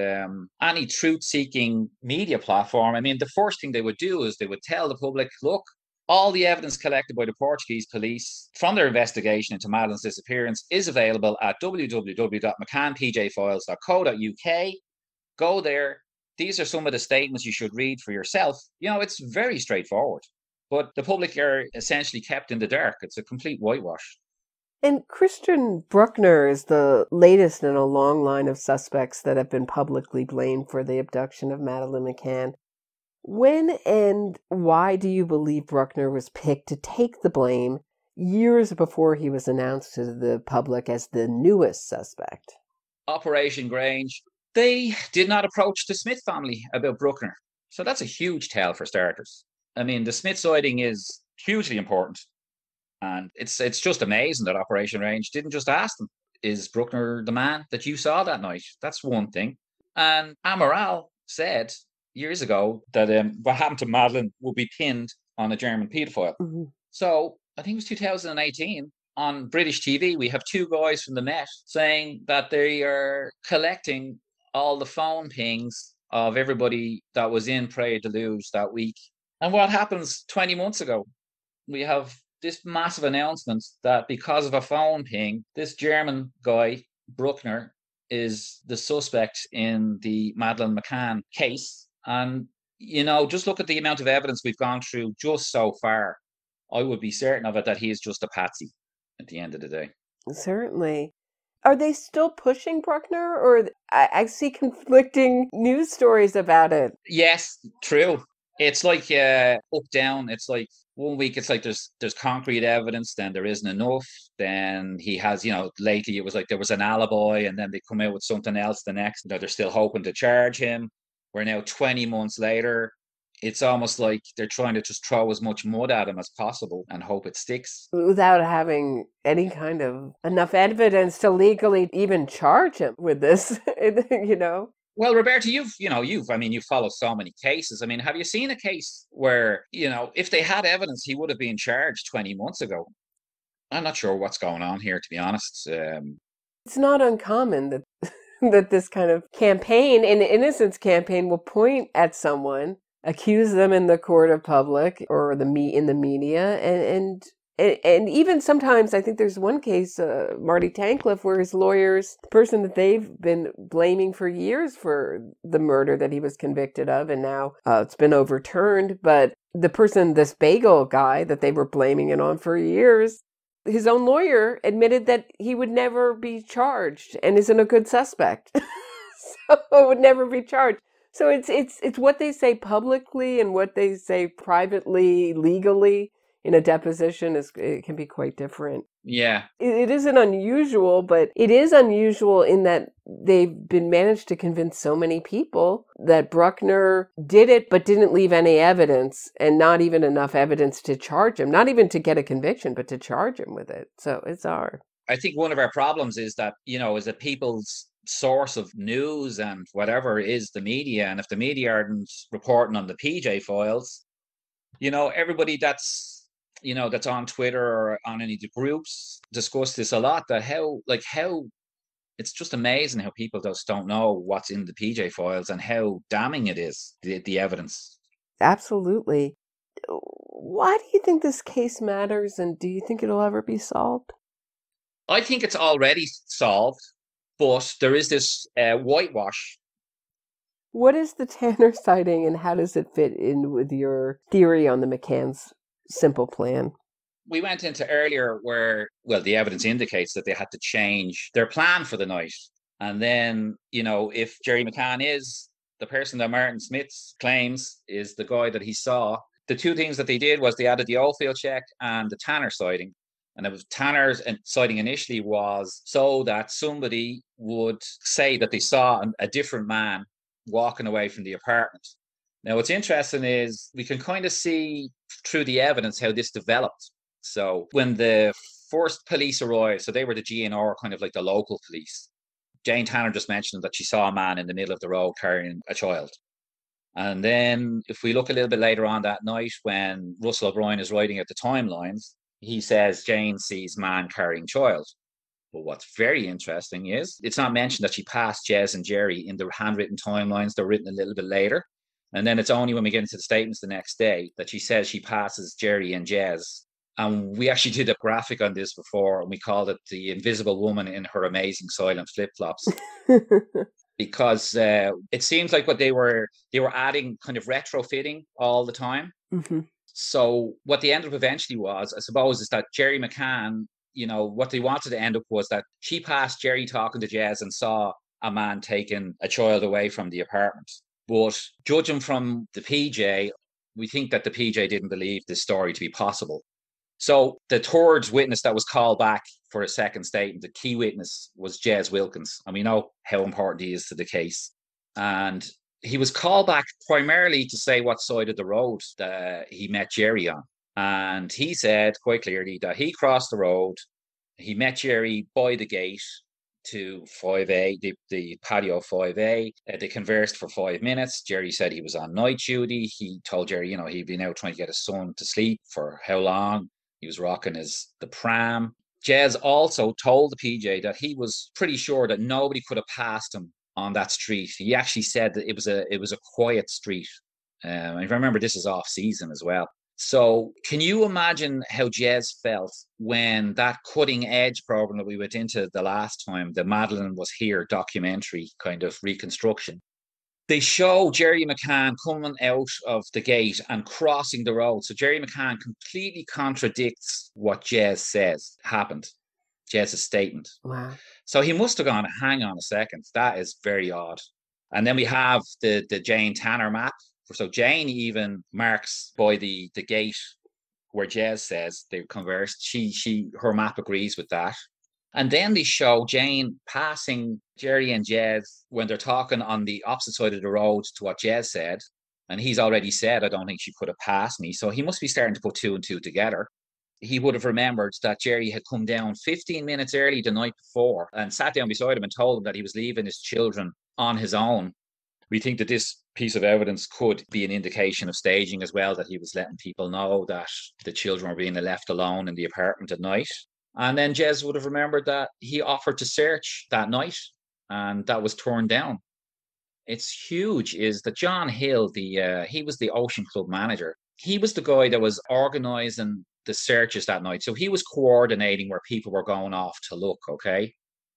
any truth-seeking media platform, the first thing they would do is they would tell the public, look, all the evidence collected by the Portuguese police from their investigation into Madeleine's disappearance is available at www.mccannpjfiles.co.uk. Go there. These are some of the statements you should read for yourself. It's very straightforward. But the public are essentially kept in the dark. It's a complete whitewash. And Christian Bruckner is the latest in a long line of suspects that have been publicly blamed for the abduction of Madeleine McCann. When and why do you believe Bruckner was picked to take the blame years before he was announced to the public as the newest suspect? Operation Grange. They did not approach the Smith family about Bruckner. So that's a huge tell for starters. The Smith sighting is hugely important. And it's just amazing that Operation Range didn't just ask them, is Bruckner the man that you saw that night? That's one thing. And Amaral said years ago that what happened to Madeleine would be pinned on a German paedophile. Mm-hmm. So I think it was 2018 on British TV, we have two guys from the Met saying that they are collecting all the phone pings of everybody that was in Praia da Luz that week. And what happens 20 months ago? We have this massive announcement that because of a phone ping, this German guy, Bruckner, is the suspect in the Madeleine McCann case. And, just look at the amount of evidence we've gone through just so far. I would be certain of it that he is just a patsy at the end of the day. Certainly. Are they still pushing Bruckner, or I see conflicting news stories about it? Yes, true. It's like up down. It's like one week it's like there's concrete evidence, then there isn't enough. Then he has, lately it was like there was an alibi, and then they come out with something else the next. They're still hoping to charge him. We're now 20 months later. It's almost like they're trying to just throw as much mud at him as possible and hope it sticks. Without having any kind of enough evidence to legally even charge him with this, you know? Well, Roberta, you've followed so many cases. I mean, have you seen a case where, if they had evidence, he would have been charged 20 months ago? I'm not sure what's going on here, to be honest. It's not uncommon that that this kind of campaign, an innocence campaign, will point at someone, accuse them in the court of public or in the media, and even sometimes I think there's one case, Marty Tankleff, where his lawyers, the person that they've been blaming for years for the murder that he was convicted of, and now it's been overturned, but the person, this bagel guy that they were blaming it on for years, his own lawyer admitted that he would never be charged and isn't a good suspect. So would never be charged. So it's what they say publicly and what they say privately, legally in a deposition it can be quite different. Yeah. It isn't unusual, but it is unusual in that they've been managed to convince so many people that Bruckner did it, but didn't leave any evidence, and not even enough evidence to charge him, not even to get a conviction, but to charge him with it. So it's hard. I think one of our problems is that, is that people's source of news and whatever is the media. And if the media aren't reporting on the PJ files, everybody that's on Twitter or on any of the groups discuss this a lot, that how it's just amazing how people just don't know what's in the PJ files and how damning it is, the evidence. Absolutely. Why do you think this case matters, and do you think it'll ever be solved? I think it's already solved, but there is this whitewash. What is the Tanner sighting, and how does it fit in with your theory on the McCann's simple plan? We went into earlier where, the evidence indicates that they had to change their plan for the night. And then, if Jerry McCann is the person that Martin Smith claims is the guy that he saw, the two things that they did was they added the Oldfield check and the Tanner sighting. And it was Tanner's sighting initially was so that somebody would say that they saw a different man walking away from the apartment. Now, what's interesting is we can kind of see through the evidence how this developed. So when the first police arrived, so they were the GNR, kind of like the local police, Jane Tanner just mentioned that she saw a man in the middle of the road carrying a child. And then if we look a little bit later on that night when Russell O'Brien is writing out the timelines, he says Jane sees man carrying child. But what's very interesting is it's not mentioned that she passed Jez and Jerry in the handwritten timelines. They're written a little bit later. And then it's only when we get into the statements the next day that she says she passes Jerry and Jez. And we actually did a graphic on this before, and we called it the Invisible Woman in Her Amazing Silent Flip-Flops. Because it seems like what they were adding kind of retrofitting all the time. Mm-hmm. So what they ended up eventually was, I suppose, is that Jerry McCann, what they wanted to end up was that she passed Jerry talking to Jez and saw a man taking a child away from the apartment. But judging from the PJ, we think that the PJ didn't believe this story to be possible. So the third witness that was called back for a second statement, the key witness, was Jez Wilkins. And we know how important he is to the case. And he was called back primarily to say what side of the road that he met Jerry on. And he said quite clearly that he crossed the road. He met Jerry by the gate to 5A, the patio 5A. They conversed for 5 minutes. Jerry said he was on night duty. He told Jerry, he'd been out trying to get his son to sleep for how long. He was rocking the pram. Jez also told the PJ that he was pretty sure that nobody could have passed him on that street. He actually said that it was a quiet street. If I remember, this is off season as well. So can you imagine how Jez felt when that cutting edge program that we went into the last time, the Madeleine Was Here documentary kind of reconstruction, they show Jerry McCann coming out of the gate and crossing the road. So Jerry McCann completely contradicts what Jez says happened, Jez's statement. Wow. So he must have gone, hang on a second, that is very odd. And then we have the Jane Tanner map So Jane even marks by the gate where Jez says they conversed. Her map agrees with that. And then they show Jane passing Jerry and Jez when they're talking on the opposite side of the road to what Jez said. And he's already said, I don't think she could have passed me. So he must be starting to put two and two together. He would have remembered that Jerry had come down 15 minutes early the night before and sat down beside him and told him that he was leaving his children on his own. We think that this piece of evidence could be an indication of staging as well, that he was letting people know that the children were being left alone in the apartment at night. And then Jez would have remembered that he offered to search that night and that was turned down. It's huge is that John Hill, he was the Ocean Club manager. He was the guy that was organising the searches that night. So he was coordinating where people were going off to look, okay?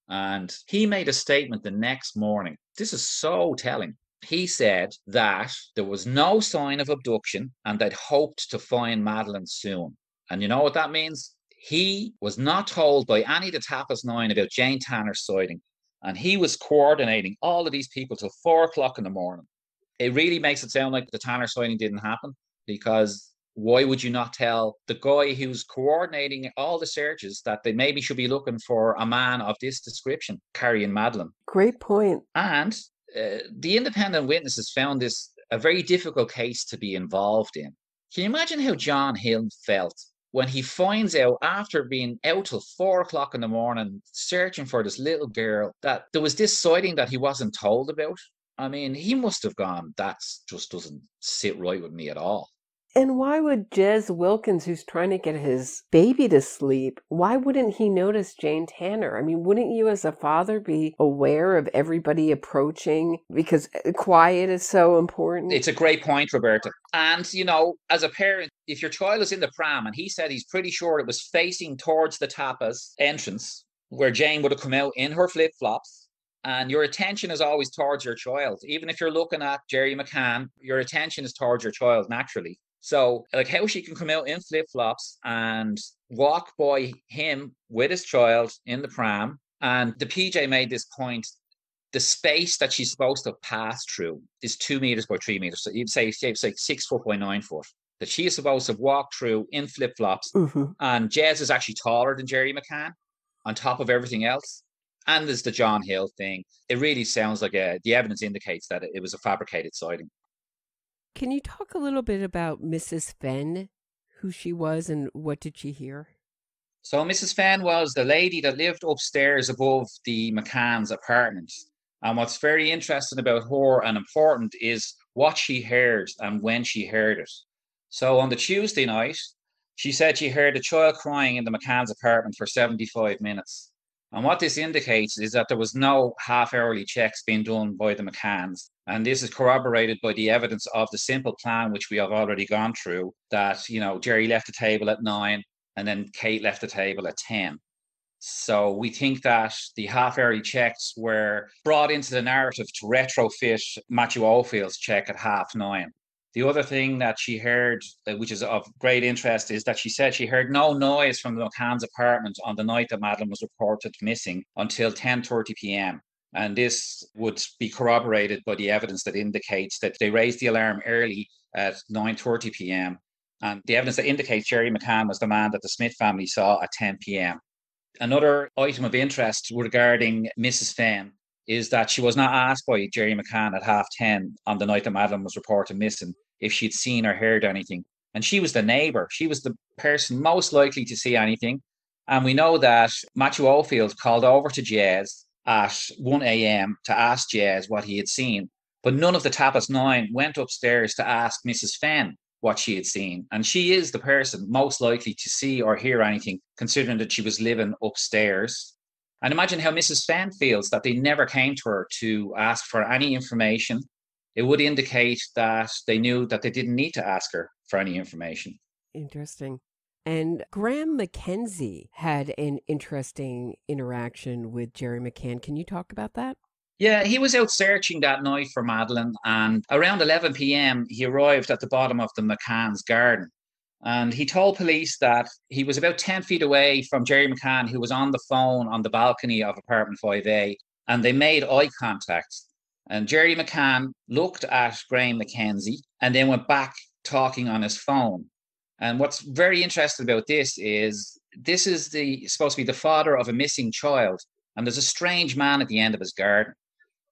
And he made a statement the next morning. This is so telling. He said that there was no sign of abduction and they'd hoped to find Madeleine soon. And you know what that means? He was not told by any of the Tapas 9 about Jane Tanner's sighting. And he was coordinating all of these people till 4 o'clock in the morning. It really makes it sound like the Tanner sighting didn't happen, because why would you not tell the guy who's coordinating all the searches that they maybe should be looking for a man of this description carrying Madeleine? Great point. And the independent witnesses found this a very difficult case to be involved in. Can you imagine how John Hill felt when he finds out, after being out till 4 o'clock in the morning searching for this little girl, that there was this sighting that he wasn't told about? I mean, he must have gone, that just doesn't sit right with me at all. And why would Jez Wilkins, who's trying to get his baby to sleep, why wouldn't he notice Jane Tanner? I mean, wouldn't you as a father be aware of everybody approaching, because quiet is so important? It's a great point, Roberta. And, you know, as a parent, if your child is in the pram, and he said he's pretty sure it was facing towards the Tapas entrance, where Jane would have come out in her flip-flops, and your attention is always towards your child. Even if you're looking at Jerry McCann, your attention is towards your child naturally. So, like, how she can come out in flip-flops and walk by him with his child in the pram. And the PJ made this point, the space that she's supposed to pass through is 2 meters by 3 meters. So you'd say it's like 6 foot by 9 foot. That she is supposed to walk through in flip-flops. Mm-hmm. And Jez is actually taller than Jerry McCann on top of everything else. And there's the John Hill thing. It really sounds like the evidence indicates that it was a fabricated sighting. Can you talk a little bit about Mrs. Fenn, who she was and what did she hear? So Mrs. Fenn was the lady that lived upstairs above the McCann's apartment. And what's very interesting about her and important is what she heard and when she heard it. So on the Tuesday night, she said she heard a child crying in the McCann's apartment for 75 minutes. And what this indicates is that there was no half-hourly checks being done by the McCanns. And this is corroborated by the evidence of the simple plan, which we have already gone through, that, you know, Jerry left the table at 9 and then Kate left the table at 10. So we think that the half-hourly checks were brought into the narrative to retrofit Matthew Oldfield's check at 9:30. The other thing that she heard, which is of great interest, is that she said she heard no noise from the McCann's apartment on the night that Madeleine was reported missing until 10:30 p.m. And this would be corroborated by the evidence that indicates that they raised the alarm early at 9:30 p.m. And the evidence that indicates Jerry McCann was the man that the Smith family saw at 10 p.m. Another item of interest regarding Mrs. Fenn is that she was not asked by Jerry McCann at 10:30 on the night that Madeleine was reported missing if she'd seen or heard anything. And she was the neighbour. She was the person most likely to see anything. And we know that Matthew Oldfield called over to Jez at 1 a.m. to ask Jez what he had seen. But none of the Tapas 9 went upstairs to ask Mrs. Fenn what she had seen. And she is the person most likely to see or hear anything, considering that she was living upstairs. And imagine how Mrs. Fenn feels that they never came to her to ask for any information. It would indicate that they knew that they didn't need to ask her for any information. Interesting. And Graham Mackenzie had an interesting interaction with Jerry McCann. Can you talk about that? Yeah, he was out searching that night for Madeleine, and around 11 p.m. he arrived at the bottom of the McCann's garden. And he told police that he was about 10 feet away from Jerry McCann, who was on the phone on the balcony of apartment 5A, and they made eye contact. And Jerry McCann looked at Graham Mackenzie and then went back talking on his phone. And what's very interesting about this is the supposed to be the father of a missing child. And there's a strange man at the end of his garden.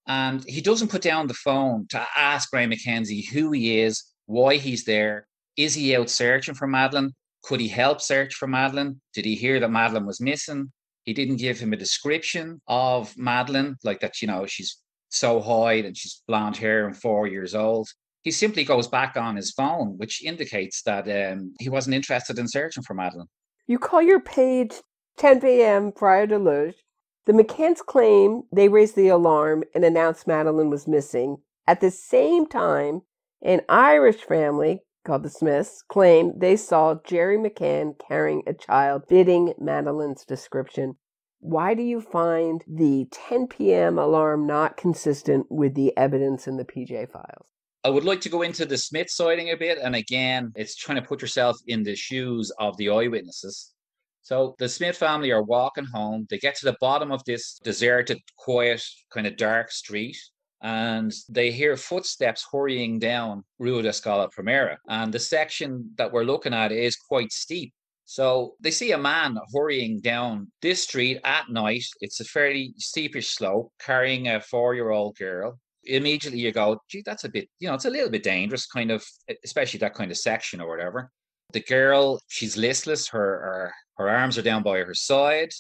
And he doesn't put down the phone to ask Graham Mackenzie who he is, why he's there. Is he out searching for Madeleine? Could he help search for Madeleine? Did he hear that Madeleine was missing? He didn't give him a description of Madeleine, like that, she's so high and she's blonde hair and 4 years old. He simply goes back on his phone, which indicates that he wasn't interested in searching for Madeleine. You call your page 10 p.m. prior to Luge. The McCanns claim they raised the alarm and announced Madeleine was missing. At the same time, an Irish family called the Smiths claimed they saw Jerry McCann carrying a child fitting Madeleine's description. Why do you find the 10 p.m. alarm not consistent with the evidence in the PJ files? I would like to go into the Smith sighting a bit. And again, it's trying to put yourself in the shoes of the eyewitnesses. So the Smith family are walking home. They get to the bottom of this deserted, quiet, kind of dark street. And they hear footsteps hurrying down Rua da Scala Primera. And the section that we're looking at is quite steep. So they see a man hurrying down this street at night. It's a fairly steepish slope, carrying a 4-year-old girl. Immediately you go, gee, that's a bit, it's a little bit dangerous, kind of, especially that kind of section or whatever. The girl, she's listless. Her arms are down by her side.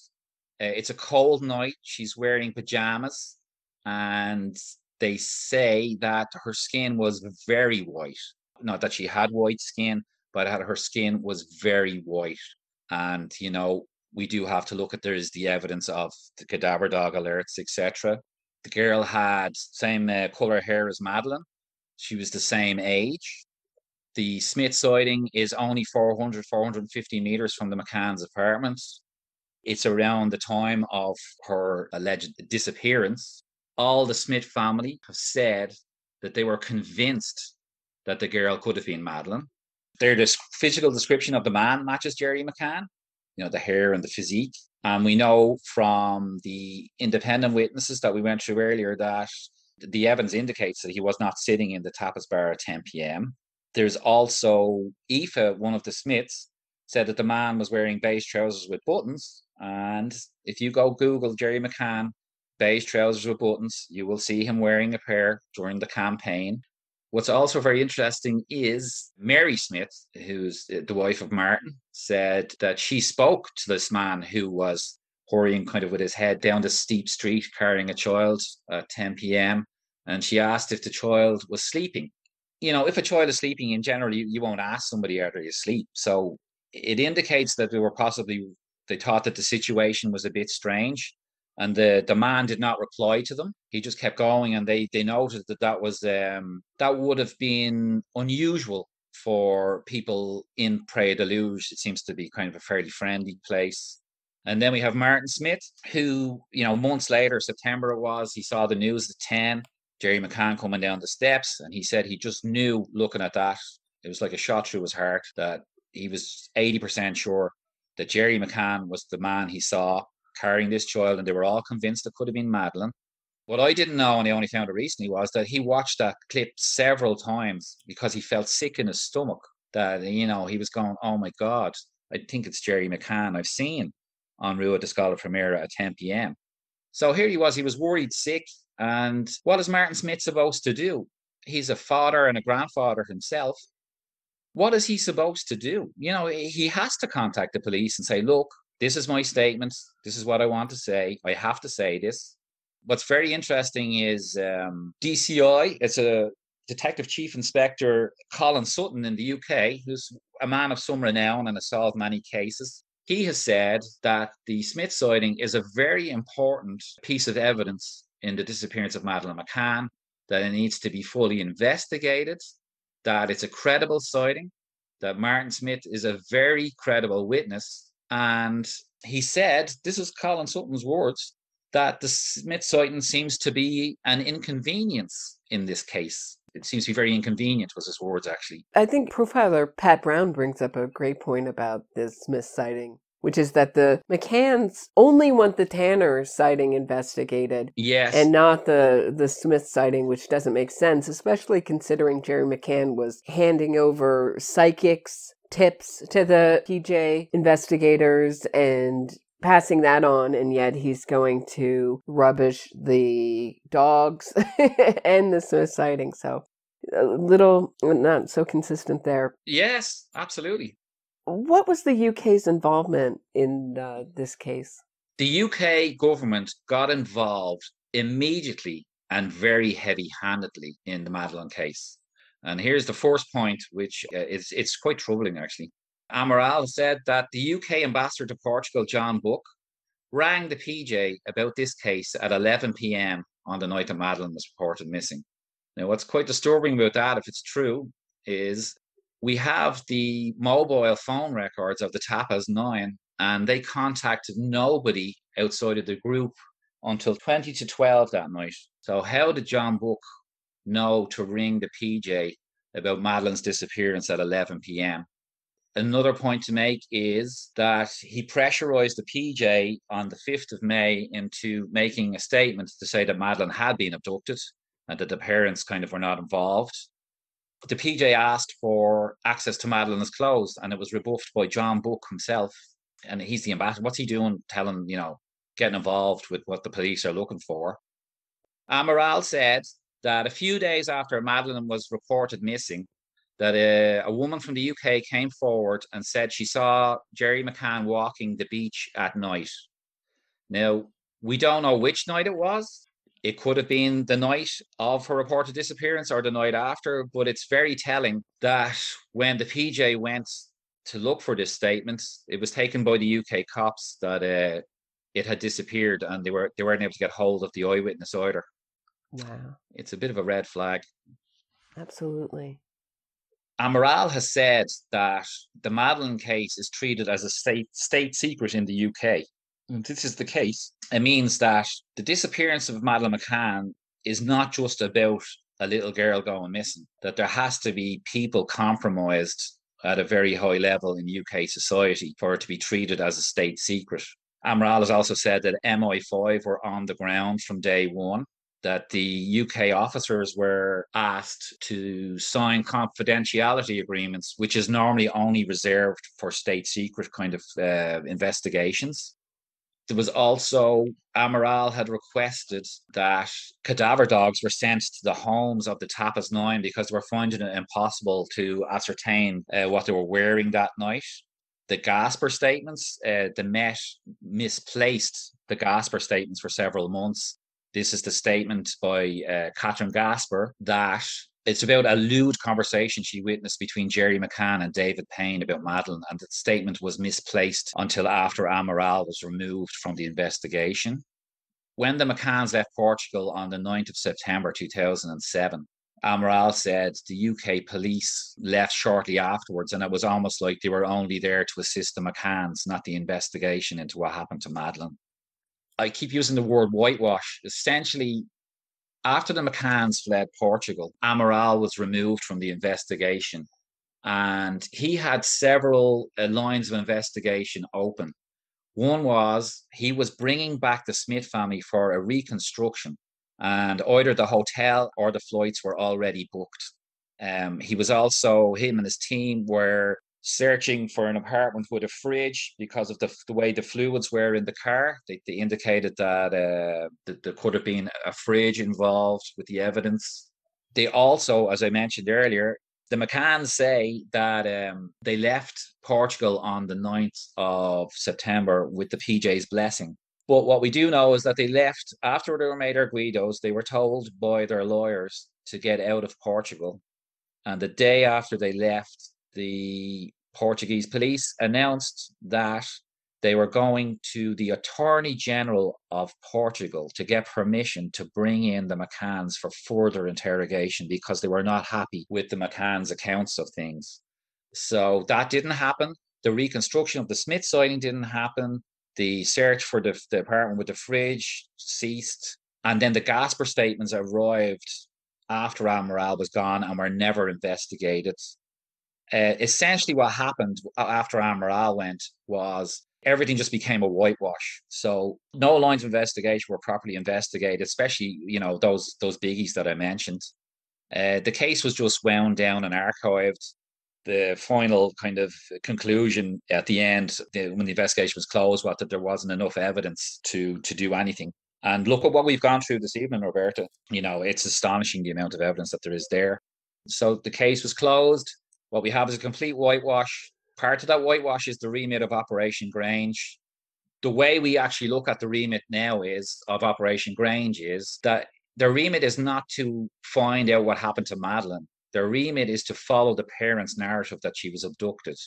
It's a cold night. She's wearing pajamas. And they say that her skin was very white. Not that she had white skin, but her skin was very white. And, we do have to look at there's the evidence of the cadaver dog alerts, etc. The girl had same color hair as Madeleine. She was the same age. The Smith sighting is only 450 meters from the McCann's apartment. It's around the time of her alleged disappearance. All the Smith family have said that they were convinced that the girl could have been Madeleine. Their physical description of the man matches Jerry McCann, the hair and the physique. And we know from the independent witnesses that we went through earlier that the evidence indicates that he was not sitting in the tapas bar at 10 p.m. There's also Aoife, one of the Smiths, said that the man was wearing beige trousers with buttons. And if you go Google Jerry McCann, beige trousers with buttons, you will see him wearing a pair during the campaign. What's also very interesting is Mary Smith, who's the wife of Martin, said that she spoke to this man who was hurrying kind of with his head down the steep street carrying a child at 10 p.m. And she asked if the child was sleeping. If a child is sleeping in general, you won't ask somebody are they asleep. So it indicates that they thought that the situation was a bit strange. And the man did not reply to them. He just kept going, and they noted that would have been unusual for people in Praia da Luz. It seems to be kind of a fairly friendly place. And then we have Martin Smith, who, months later, September it was, he saw the news at 10, Jerry McCann coming down the steps, and he said he just knew looking at that, it was like a shot through his heart, that he was 80% sure that Jerry McCann was the man he saw carrying this child, and they were all convinced it could have been Madeleine. What I didn't know, and I only found it recently, was that he watched that clip several times because he felt sick in his stomach, that, he was going, oh my God, I think it's Jerry McCann I've seen on Rua da Scala Primera at 10 p.m. So here he was worried sick. And what is Martin Smith supposed to do? He's a father and a grandfather himself. What is he supposed to do? He has to contact the police and say, look, this is my statement. This is what I want to say. I have to say this. What's very interesting is DCI, it's a Detective Chief Inspector Colin Sutton in the UK, who's a man of some renown and has solved many cases. He has said that the Smith sighting is a very important piece of evidence in the disappearance of Madeleine McCann, that it needs to be fully investigated, that it's a credible sighting, that Martin Smith is a very credible witness. And he said, this is Colin Sutton's words, that the Smith sighting seems to be an inconvenience in this case. It seems to be very inconvenient, was his words, actually. I think profiler Pat Brown brings up a great point about this Smith sighting. which is that the McCanns only want the Tanner sighting investigated. Yes. And not the Smith sighting, which doesn't make sense, especially considering Jerry McCann was handing over psychics tips to the PJ investigators and passing that on, and yet he's going to rubbish the dogs and the Smith sighting. So a little not so consistent there. Yes, absolutely. What was the UK's involvement in this case? The UK government got involved immediately and very heavy-handedly in the Madeleine case. And here's the first point, which it's quite troubling, actually. Amaral said that the UK ambassador to Portugal, John Buck, rang the PJ about this case at 11 p.m. on the night that Madeleine was reported missing. Now, what's quite disturbing about that, if it's true, is we have the mobile phone records of the Tapas 9, and they contacted nobody outside of the group until 20 to 12 that night. So how did John Buck know to ring the PJ about Madeleine's disappearance at 11 p.m.? Another point to make is that he pressurized the PJ on the 5th of May into making a statement to say that Madeleine had been abducted and that the parents kind of were not involved. The PJ asked for access to Madeleine's clothes, and it was rebuffed by John Buck himself. And he's the ambassador. What's he doing telling, getting involved with what the police are looking for? Amaral said that a few days after Madeleine was reported missing, that a woman from the UK came forward and said she saw Jerry McCann walking the beach at night. Now, we don't know which night it was. It could have been the night of her reported disappearance or the night after, but it's very telling that when the PJ went to look for this statement, it was taken by the UK cops that it had disappeared, and they weren't able to get hold of the eyewitness either. Wow. It's a bit of a red flag. Absolutely. Amaral has said that the Madeleine case is treated as a state secret in the UK. And this is the case. It means that the disappearance of Madeleine McCann is not just about a little girl going missing, that there has to be people compromised at a very high level in UK society for it to be treated as a state secret. Amaral has also said that MI5 were on the ground from day one, that the UK officers were asked to sign confidentiality agreements, which is normally only reserved for state secret kind of investigations. There was also, Amaral had requested that cadaver dogs were sent to the homes of the Tapas 9 because they were finding it impossible to ascertain what they were wearing that night. The Gasper statements, the Met misplaced the Gasper statements for several months. This is the statement by Catherine Gasper that it's about a lewd conversation she witnessed between Jerry McCann and David Payne about Madeleine, and the statement was misplaced until after Amaral was removed from the investigation. When the McCanns left Portugal on the 9th of September 2007, Amaral said the UK police left shortly afterwards, and it was almost like they were only there to assist the McCanns, not the investigation into what happened to Madeleine. I keep using the word whitewash. Essentially, after the McCanns fled Portugal, Amaral was removed from the investigation, and he had several lines of investigation open. One was he was bringing back the Smith family for a reconstruction, and either the hotel or the flights were already booked. He was also, him and his team were searching for an apartment with a fridge because of the way the fluids were in the car. They indicated that there could have been a fridge involved with the evidence. They also, as I mentioned earlier, the McCanns say that they left Portugal on the 9th of September with the PJ's blessing. But what we do know is that they left after they were made arguidos. They were told by their lawyers to get out of Portugal. And the day after they left, the Portuguese police announced that they were going to the Attorney General of Portugal to get permission to bring in the McCanns for further interrogation because they were not happy with the McCanns' accounts of things. So that didn't happen. The reconstruction of the Smith sighting didn't happen. The search for the apartment with the fridge ceased. And then the Gasper statements arrived after Amaral was gone and were never investigated. Essentially what happened after Amaral went was everything just became a whitewash. So no lines of investigation were properly investigated, especially, those biggies that I mentioned. The case was just wound down and archived. The final kind of conclusion at the end, when the investigation was closed, was that there wasn't enough evidence to do anything. And look at what we've gone through this evening, Roberta. It's astonishing the amount of evidence that there is there. So the case was closed. What we have is a complete whitewash. Part of that whitewash is the remit of Operation Grange. The way we actually look at the remit now of Operation Grange is that their remit is not to find out what happened to Madeleine. Their remit is to follow the parents' narrative that she was abducted.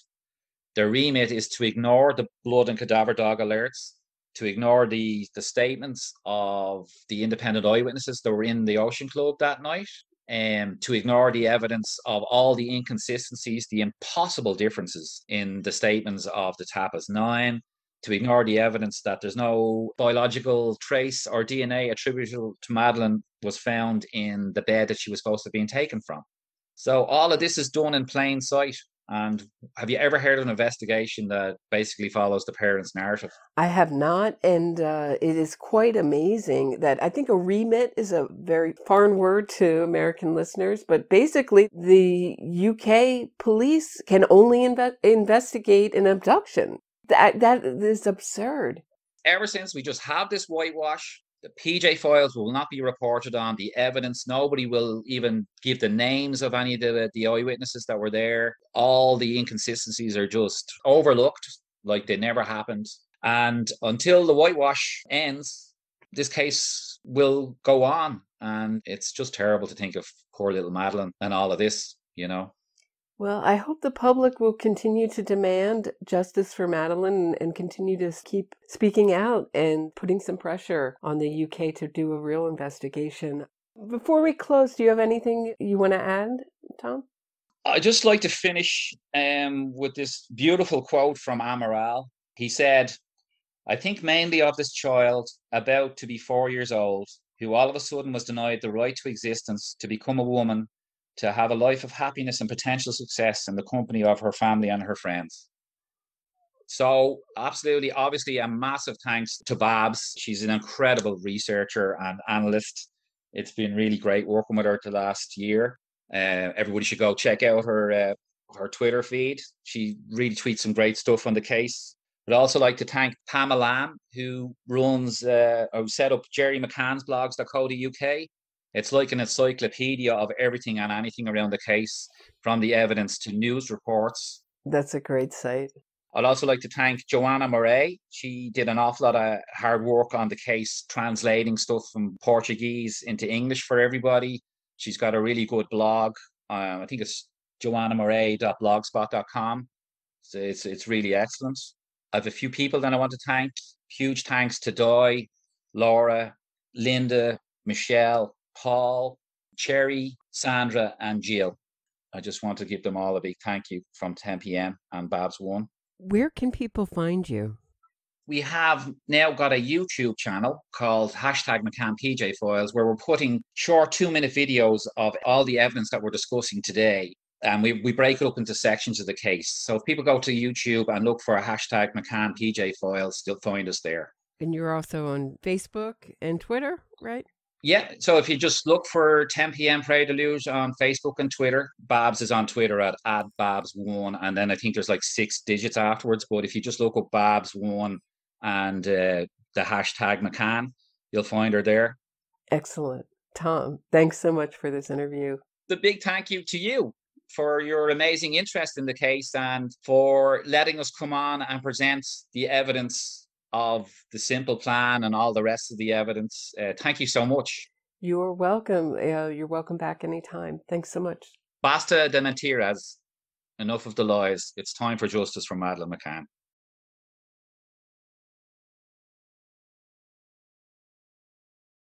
Their remit is to ignore the blood and cadaver dog alerts, to ignore the statements of the independent eyewitnesses that were in the Ocean Club that night, and to ignore the evidence of all the inconsistencies, the impossible differences in the statements of the Tapas Nine, to ignore the evidence that there's no biological trace or DNA attributable to Madeleine was found in the bed that she was supposed to have been taken from. So all of this is done in plain sight. And have you ever heard of an investigation that basically follows the parents' narrative? I have not, and it is quite amazing that I think a remit is a very foreign word to American listeners, but basically the UK police can only investigate an abduction. That is absurd. Ever since we just have this whitewash, the PJ files will not be reported on. The evidence, nobody will even give the names of any of the eyewitnesses that were there. All the inconsistencies are just overlooked, like they never happened. And until the whitewash ends, this case will go on. And it's just terrible to think of poor little Madeleine and all of this, Well, I hope the public will continue to demand justice for Madeleine and continue to keep speaking out and putting some pressure on the UK to do a real investigation. Before we close, do you have anything you want to add, Tom? I'd just like to finish with this beautiful quote from Amaral. He said, "I think mainly of this child, about to be 4 years old, who all of a sudden was denied the right to existence, to become a woman, to have a life of happiness and potential success in the company of her family and her friends." So absolutely, obviously, a massive thanks to Babs. She's an incredible researcher and analyst. It's been really great working with her the last year. Everybody should go check out her Twitter feed. She really tweets some great stuff on the case. I'd also like to thank Pamela Lamb, who runs or set up Jerry McCann's blogs.co.uk. It's like an encyclopedia of everything and anything around the case, from the evidence to news reports. That's a great site. I'd also like to thank Joanna Moret. She did an awful lot of hard work on the case, translating stuff from Portuguese into English for everybody. She's got a really good blog. I think it's joannamoret.blogspot.com. So it's really excellent. I have a few people that I want to thank. Huge thanks to Doy, Laura, Linda, Michelle, Paul, Cherry, Sandra, and Jill. I just want to give them all a big thank you from 10 p.m. and Babs One. Where can people find you? We have now got a YouTube channel called #McCannPJ Files, where we're putting short 2-minute videos of all the evidence that we're discussing today. And we break it up into sections of the case. So if people go to YouTube and look for a #McCannPJ Files, you'll find us there. And you're also on Facebook and Twitter, right? Yeah, so if you just look for 10 p.m. Prey Deluge on Facebook and Twitter, Babs is on Twitter at @Babs1, and then I think there's like 6 digits afterwards. But if you just look up Babs1 and the #McCann, you'll find her there. Excellent. Tom, thanks so much for this interview. The big thank you to you for your amazing interest in the case and for letting us come on and present the evidence of the simple plan and all the rest of the evidence. Thank you so much. You're welcome. You're welcome back anytime. Thanks so much. Basta de mentiras. Enough of the lies. It's time for justice for Madeleine McCann.